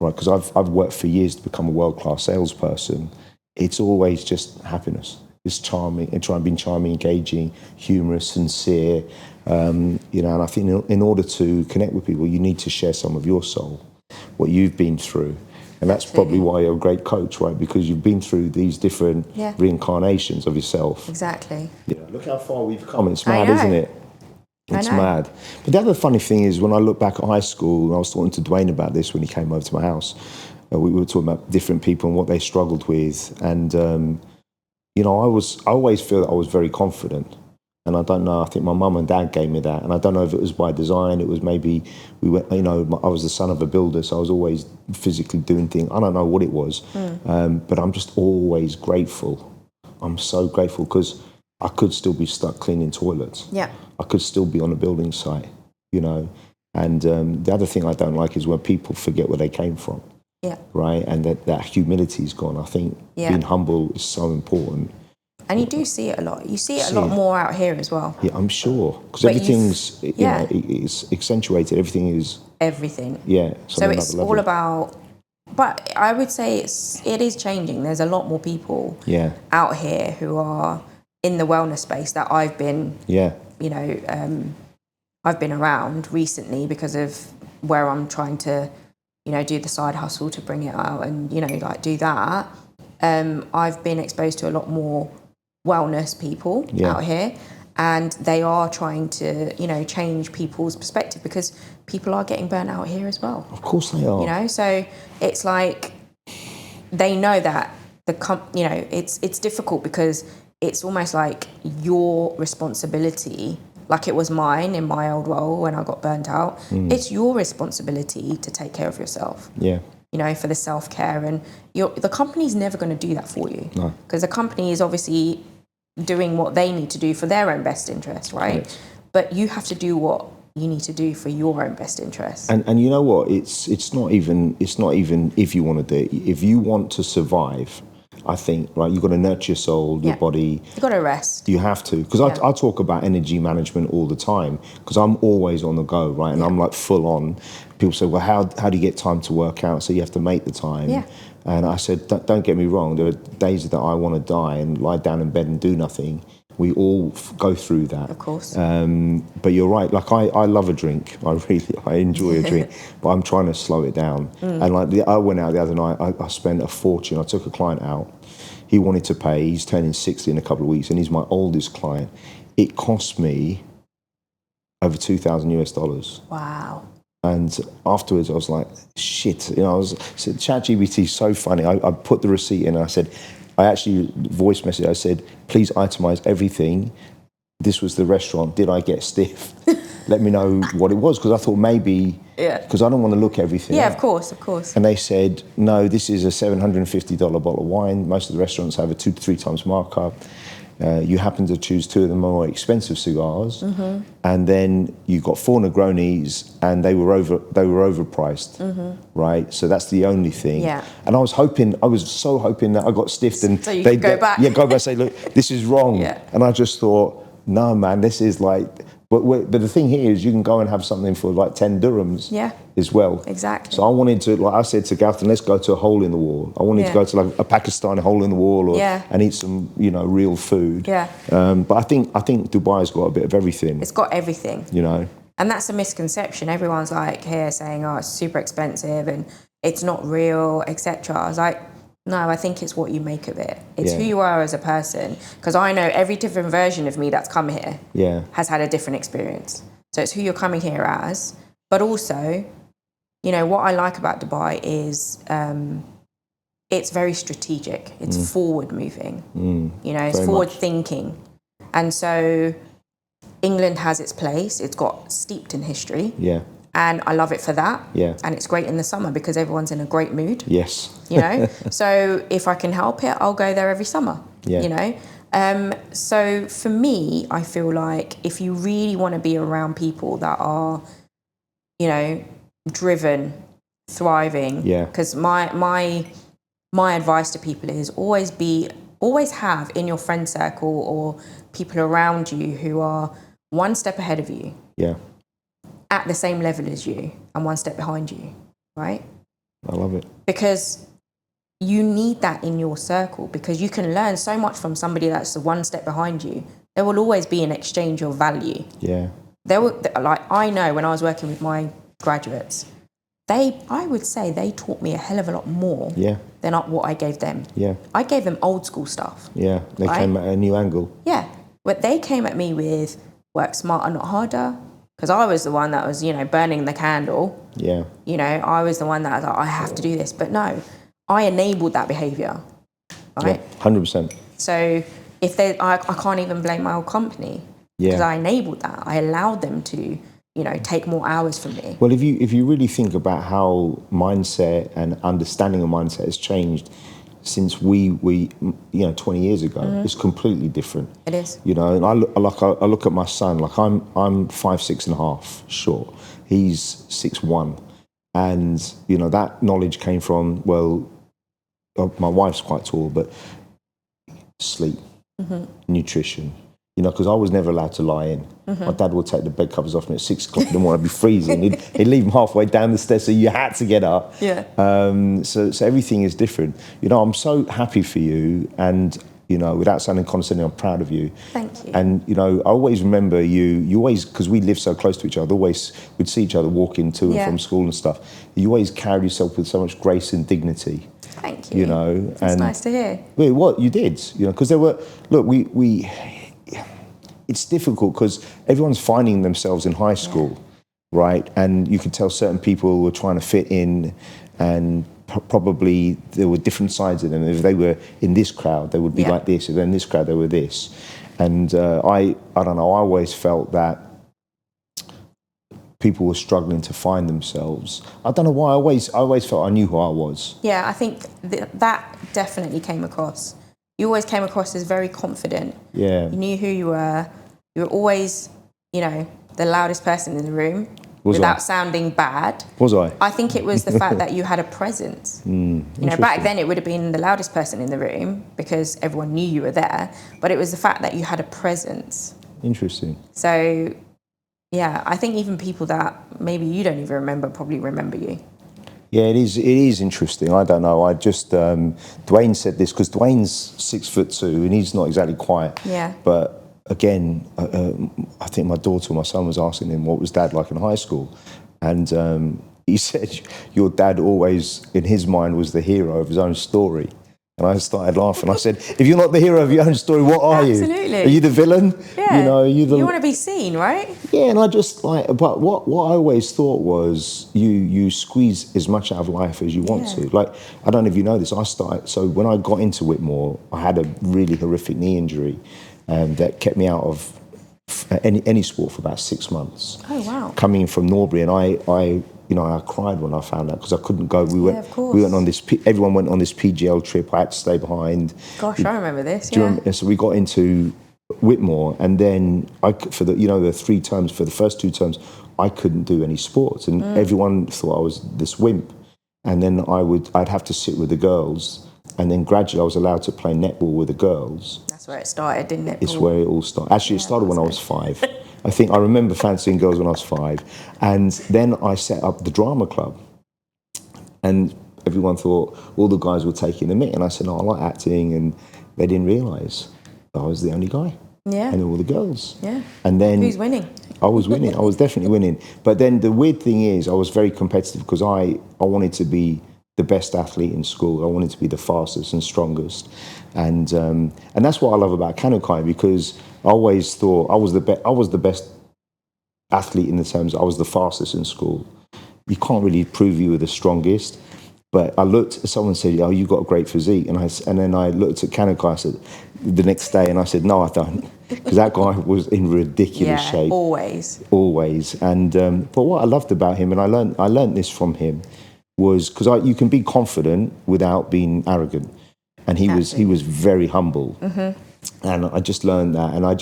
right, because I've worked for years to become a world-class salesperson, it's always just happiness. It's charming, and being charming, engaging, humorous, sincere. And I think in order to connect with people, you need to share some of your soul, what you've been through. And that's probably why you're a great coach, right? Because you've been through these different reincarnations of yourself. Exactly. Look how far we've come. It's mad, isn't it? It's mad. But the other funny thing is, when I look back at high school, and I was talking to Dwayne about this when he came over to my house, we were talking about different people and what they struggled with. And, I always feel that I was very confident. And I don't know, I think my mum and dad gave me that. And I don't know if it was by design, it was maybe, we went, you know, I was the son of a builder, so I was always physically doing things. I don't know what it was, but I'm just always grateful. I'm so grateful because I could still be stuck cleaning toilets. Yeah. I could still be on a building site, you know. And the other thing I don't like is when people forget where they came from. Yeah. Right? And that humility's gone. I think being humble is so important. And you do see it a lot. You see it a lot more out here as well. Yeah, I'm sure. Because everything's, you know, it's accentuated. Everything is... Everything. Yeah. So it's all about... But I would say it is changing. There's a lot more people out here who are in the wellness space that I've been, you know, I've been around recently because of where I'm trying to, you know, do the side hustle to bring it out and, you know, like do that. I've been exposed to a lot more wellness people out here, and they are trying to, you know, change people's perspective because people are getting burnt out here as well. Of course they are. You know, so it's like they know that you know, it's difficult because it's almost like your responsibility, like it was mine in my old role when I got burnt out. It's your responsibility to take care of yourself. Yeah. You know, for the self-care, and the company's never going to do that for you. No. Because the company is obviously doing what they need to do for their own best interest, right? But you have to do what you need to do for your own best interest. And you know what? It's not even if you want to do it. If you want to survive, I think, right, you've got to nurture your soul, your body. You've got to rest. You have to. Because I talk about energy management all the time because I'm always on the go, right? And I'm like full on. People say, well, how do you get time to work out? So you have to make the time. Yeah. And I said, don't get me wrong. There are days that I want to die and lie down in bed and do nothing. We all go through that. Of course. But you're right. Like I love a drink. I enjoy a drink, but I'm trying to slow it down. And like I went out the other night. I spent a fortune. I took a client out. He wanted to pay. He's turning 60 in a couple of weeks, and he's my oldest client. It cost me over $2,000 US. Wow. And afterwards, I was like, shit. You know, said, ChatGPT is so funny. I put the receipt in, and I said, I actually voice message. I said, please itemize everything. This was the restaurant. Did I get stiff? Let me know what it was, because I thought maybe, because I don't want to look everything. Yeah, of course. And they said, no, this is a $750 bottle of wine. Most of the restaurants have a 2 to 3 times markup. You happen to choose 2 of the more expensive cigars, and then you got 4 Negronis, and they were overpriced, right? So that's the only thing. Yeah. And I was so hoping that I got stiffed, and so they go back. Yeah, go back and say, look, this is wrong. Yeah. And I just thought, no, man, this is like. But the thing here is you can go and have something for like 10 dirhams as well. Exactly. So I wanted to, like I said to Galton, let's go to a hole in the wall. I wanted to go to like a Pakistani hole in the wall and eat some, you know, real food. Yeah. But I think Dubai's got a bit of everything. It's got everything. You know. And that's a misconception. Everyone's like here saying, oh, it's super expensive and it's not real, etc. I was like, no, I think it's what you make of it. It's who you are as a person. Because I know every different version of me that's come here has had a different experience. So it's who you're coming here as. But also, you know, what I like about Dubai is it's very strategic. It's forward moving. You know, it's forward thinking. And so England has its place. It's got steeped in history. Yeah. And I love it for that. Yeah. And it's great in the summer because everyone's in a great mood. Yes. You know? So if I can help it, I'll go there every summer. Yeah. You know? So for me, I feel like if you really want to be around people that are, you know, driven, thriving. Yeah. Because my advice to people is always have in your friend circle or people around you who are one step ahead of you. Yeah. At the same level as you and one step behind you, right? I love it. Because you need that in your circle because you can learn so much from somebody that's one step behind you. There will always be an exchange of value. Yeah. I know when I was working with my graduates, I would say they taught me a hell of a lot more than what I gave them. Yeah. I gave them old school stuff. Yeah, they came at a new angle. Yeah, but they came at me with work smarter, not harder. Because I was the one that was, you know, burning the candle. Yeah. You know, I was the one that was like, I have to do this. But no, I enabled that behaviour. Right? Yeah, 100%. So if I can't even blame my old company. because I enabled that. I allowed them to, take more hours from me. Well, if you really think about how mindset and understanding of mindset has changed since we 20 years ago, it's completely different. It is. And I look at my son, like I'm 5'6.5" short. He's 6'1", and that knowledge came from, well, my wife's quite tall, but sleep, nutrition. Because I was never allowed to lie in. My dad would take the bed covers off me at 6 o'clock in the morning. I'd be freezing. He'd leave them halfway down the stairs, so you had to get up. Yeah. So everything is different. I'm so happy for you, and without sounding condescending, I'm proud of you. Thank you. And I always remember you always, because we live so close to each other, we'd see each other walking to and from school and stuff. You always carried yourself with so much grace and dignity. Thank you. That's nice to hear. Well, what you did, because there were, look, we it's difficult because everyone's finding themselves in high school, right? And you could tell certain people were trying to fit in, and probably there were different sides of them. If they were in this crowd, they would be like this. If they're in this crowd, they were this. And I don't know, I always felt that people were struggling to find themselves. I don't know why, I always felt I knew who I was. Yeah, I think that definitely came across. You always came across as very confident. Yeah. You knew who you were. You were always, the loudest person in the room. Was without I? Sounding bad. Was I? I think it was the fact that you had a presence. Back then it would have been the loudest person in the room because everyone knew you were there, but it was the fact that you had a presence. Interesting. So, yeah, I think even people that maybe you don't even remember probably remember you. Yeah, it is interesting. I don't know. I just, Dwayne said this because Dwayne's 6'2" and he's not exactly quiet. Yeah. But again, I think my daughter or my son was asking him what was dad like in high school. And he said, your dad always, in his mind, was the hero of his own story. And I started laughing. I said, if you're not the hero of your own story, what are you? Absolutely. Are you the villain? Yeah. You want to be seen, right? Yeah, and I just but what I always thought was you squeeze as much out of life as you want to. Like, I don't know if you know this, so when I got into Whitmore, I had a really horrific knee injury that kept me out of any sport for about 6 months. Oh, wow. Coming from Norbury, and I cried when I found out because I couldn't go. We went on this. Everyone went on this PGL trip. I had to stay behind. Gosh, I remember this. So we got into Whitmore, and then for the 3 terms, for the first 2 terms, I couldn't do any sports, and everyone thought I was this wimp. And then I'd have to sit with the girls, and then gradually I was allowed to play netball with the girls. That's where it started, didn't it? It's where it all started. Actually, it started when I was 5. I think I remember fancying girls when I was 5. And then I set up the drama club. And everyone thought all the guys were taking the mick. And I said, I like acting. And they didn't realise I was the only guy. Yeah. And all the girls. Yeah. And then who's winning? I was winning. I was definitely winning. But then the weird thing is I was very competitive because I wanted to be the best athlete in school. I wanted to be the fastest and strongest. And that's what I love about Kanokai, because I always thought I was the best athlete in the terms I was the fastest in school. You can't really prove you were the strongest, but someone said, "Oh, you got a great physique," and then I looked at Kanokai. I said the next day, and I said, "No, I don't," because that guy was in ridiculous shape. Always. And but what I loved about him, and I learned this from him, was because you can be confident without being arrogant. And he was very humble. Mm-hmm. And I just learned that. And I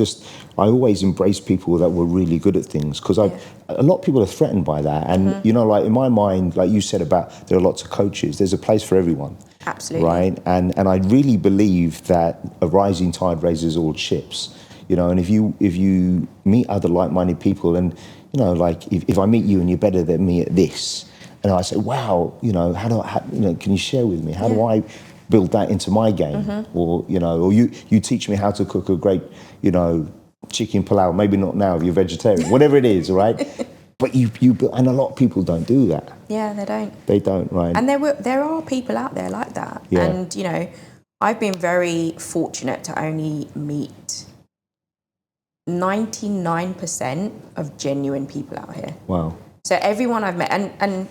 always embraced people that were really good at things, because a lot of people are threatened by that. And, like in my mind, like you said about there are lots of coaches, there's a place for everyone. Absolutely. Right? And I really believe that a rising tide raises all ships. And if you meet other like-minded people, and, like if I meet you and you're better than me at this, and I say, wow, can you share with me? How do I build that into my game? Mm-hmm. Or you teach me how to cook a great, chicken pilau. Maybe not now if you're vegetarian, whatever it is, right? But and a lot of people don't do that. Yeah, they don't. They don't, right? And there are people out there like that. Yeah. And I've been very fortunate to only meet 99% of genuine people out here. Wow. So everyone I've met, and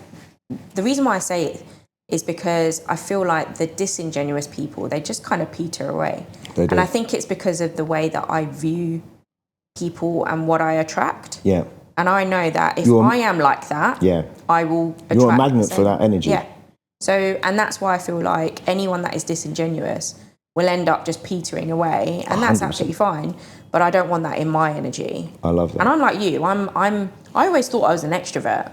the reason why I say it is because I feel like the disingenuous people, they just kind of peter away. They do. And I think it's because of the way that I view people and what I attract. Yeah. And I know that if I am like that, I will attract. You're a magnet for that energy. Yeah. So, and that's why I feel like anyone that is disingenuous will end up just petering away, and that's 100%. Absolutely fine. But I don't want that in my energy. I love that. And I'm like you. I always thought I was an extrovert,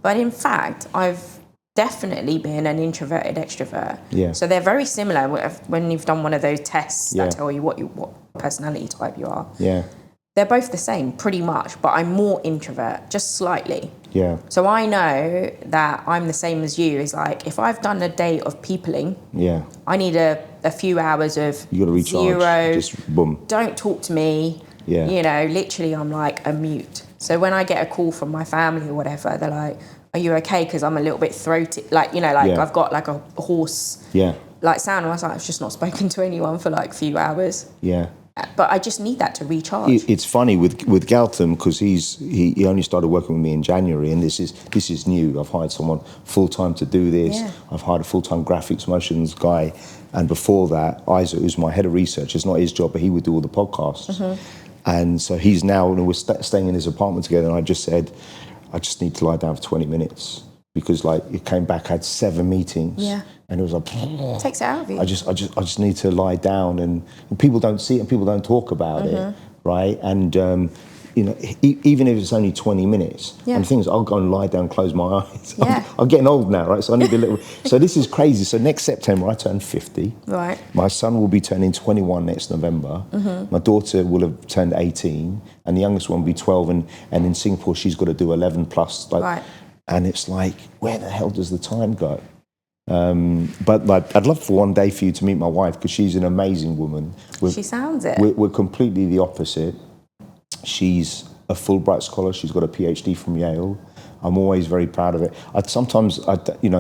but in fact, I've definitely been an introverted extrovert. Yeah. So they're very similar when you've done one of those tests that tell you what personality type you are. Yeah. They're both the same, pretty much, but I'm more introvert, just slightly. Yeah. So I know that I'm the same as you. Is like, if I've done a day of peopling, I need a few hours of you gotta recharge. Zero. Just boom. Don't talk to me. Yeah. You know, literally, I'm like a mute. So when I get a call from my family or whatever, they're like, "Are you okay?" Because I'm a little bit throaty, like, you know, like I've got like a hoarse, like sound. And I was like, I've just not spoken to anyone for like a few hours. Yeah. But I just need that to recharge. It's funny with Gautam, because he only started working with me in January, and this is new. I've hired someone full time to do this. Yeah. I've hired a full time graphics motions guy, and before that, Isaac, who's my head of research, it's not his job, but he would do all the podcasts. And so he's now, and we're staying in his apartment together. And I just said, I just need to lie down for 20 minutes because like it came back, I had 7 meetings. Yeah. And it was like, takes it out of you. I just need to lie down, and people don't see it and people don't talk about it, right? And you know, even if it's only 20 minutes, and things, I'll go and lie down, close my eyes. Yeah. I'm getting old now, right? So I need a little. So this is crazy. So next September I turn 50. Right. My son will be turning 21 next November. My daughter will have turned 18, and the youngest one will be 12. And in Singapore she's got to do 11 plus. Like, right. And it's like, where the hell does the time go? But like, I'd love for one day for you to meet my wife, because she's an amazing woman. She sounds it. We're completely the opposite. She's a Fulbright scholar. She's got a PhD from Yale. I'm always very proud of it.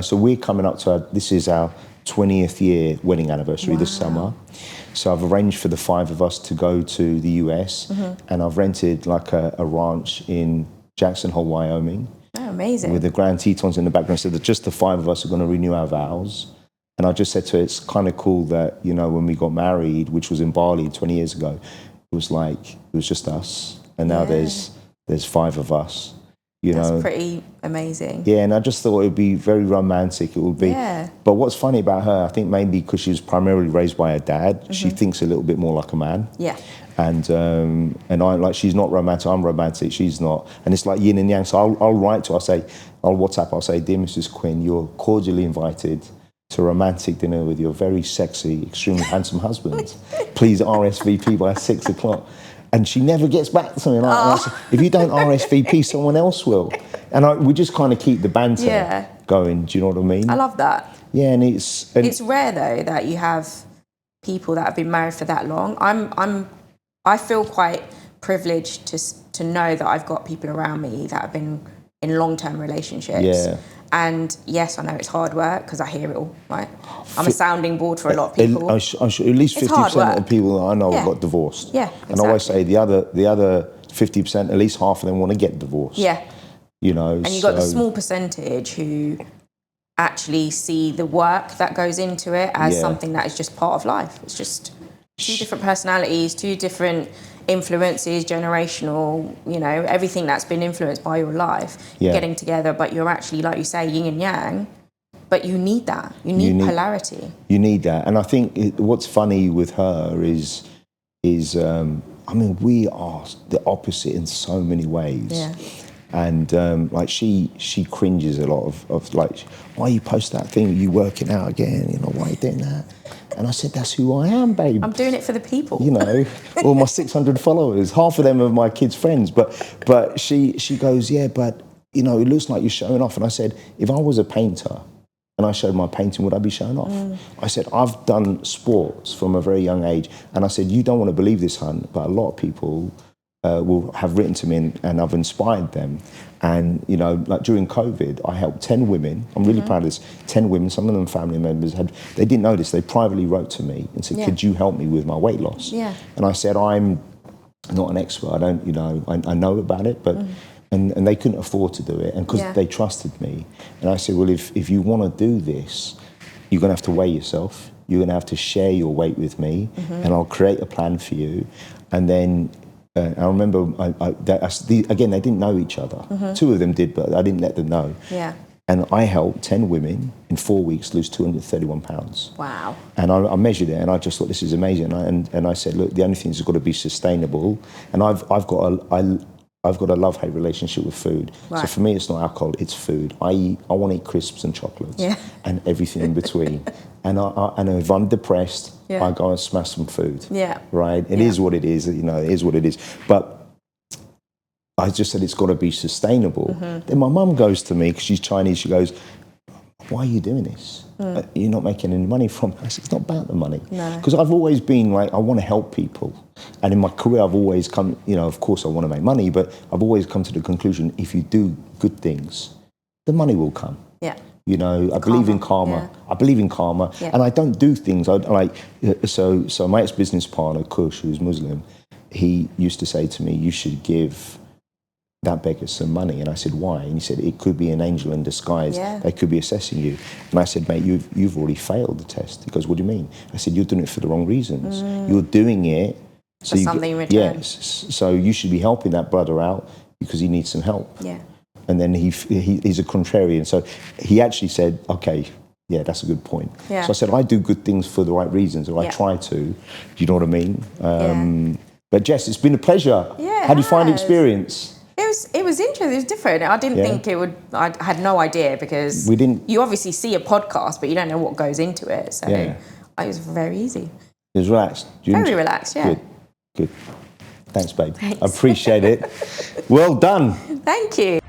So we're coming up to this is our 20th year wedding anniversary this summer. So I've arranged for the 5 of us to go to the US, and I've rented like a ranch in Jackson Hole, Wyoming. Oh, amazing. With the Grand Tetons in the background. So that just the 5 of us are going to renew our vows. And I just said to her, it's kind of cool that, you know, when we got married, which was in Bali 20 years ago, it was just us. And now there's 5 of us, you know. That's pretty amazing. Yeah, and I just thought it would be very romantic. It would be. Yeah. But what's funny about her, I think maybe because she was primarily raised by her dad, she thinks a little bit more like a man. Yeah. And I'm like, she's not romantic, I'm romantic, she's not. And it's like yin and yang. So I'll write to her, I'll WhatsApp, I'll say, dear Mrs. Quinn, you're cordially invited to a romantic dinner with your very sexy, extremely handsome husband. Please RSVP by 6 o'clock. And she never gets back to me. And I say, if you don't RSVP, someone else will. And we just kind of keep the banter going, do you know what I mean? I love that. Yeah, and it's rare though that you have people that have been married for that long. I feel quite privileged to know that I've got people around me that have been in long-term relationships. Yeah. And yes, I know it's hard work because I hear it all, right? I'm a sounding board for a lot of people. At least 50% of people that I know got divorced. Yeah, exactly. And I always say the other 50%, at least half of them want to get divorced. Yeah. You know, and you've got the small percentage who actually see the work that goes into it as something that is just part of life. It's just 2 different personalities, 2 different influences, generational, you know, everything that's been influenced by your life, getting together, but you're actually, like you say, yin and yang, but you need that. You need polarity. You need that. And I think what's funny with her is I mean, we are the opposite in so many ways. Yeah. And like she cringes a lot of like, why you post that thing, you working out again, you know, why you doing that? And I said, that's who I am, babe. I'm doing it for the people. You know, all my 600 followers, half of them are my kids' friends. But she goes, yeah, but, you know, it looks like you're showing off. And I said, if I was a painter and I showed my painting, would I be showing off? I said, I've done sports from a very young age. And I said, you don't want to believe this, hun, but a lot of people will have written to me and I've inspired them. And, you know, like during COVID, I helped 10 women. I'm really proud of this. 10 women, some of them family members, they didn't know this. They privately wrote to me and said, could you help me with my weight loss? Yeah. And I said, I'm not an expert. I don't, you know, I know about it, but, and they couldn't afford to do it. And because they trusted me. And I said, well, if you want to do this, you're going to have to weigh yourself. You're going to have to share your weight with me and I'll create a plan for you. And then I remember, again, they didn't know each other. Mm-hmm. 2 of them did, but I didn't let them know. Yeah. And I helped 10 women in 4 weeks lose 231 pounds. Wow. And I measured it, and I just thought, this is amazing. And I said, look, the only thing is it's got to be sustainable. And I've got a love-hate relationship with food. Right. So for me, it's not alcohol, it's food. I want to eat crisps and chocolates and everything in between. And if I'm depressed, I go and smash some food. Yeah. Right? It is what it is. You know, it is what it is. But I just said it's got to be sustainable. Mm-hmm. Then my mum goes to me, because she's Chinese, she goes, why are you doing this? You're not making any money from it. I said, it's not about the money. Because I've always been like, I want to help people. And in my career, I've always come, you know, of course I want to make money, but I've always come to the conclusion, if you do good things, the money will come. Yeah. You know, I believe in karma. Yeah. I believe in karma. Yeah. And I don't do things, so my ex-business partner, Kush, who's Muslim, he used to say to me, you should give that beggar some money. And I said, why? And he said, it could be an angel in disguise. Yeah. They could be assessing you. And I said, mate, you've already failed the test. He goes, what do you mean? I said, you're doing it for the wrong reasons. You're doing it for something in return. Yes. So you should be helping that brother out because he needs some help. Yeah. And then he's a contrarian. So he actually said, okay, yeah, that's a good point. Yeah. So I said, I do good things for the right reasons, or I try to. Do you know what I mean? But Jess, it's been a pleasure. Yeah, how do you find the experience? It was interesting. It was different. I didn't think it would. I had no idea, because we didn't. You obviously see a podcast, but you don't know what goes into it. So it was very easy. It was relaxed. Very relaxed. Yeah. Good. Thanks, babe. Thanks. I appreciate it. Well done. Thank you.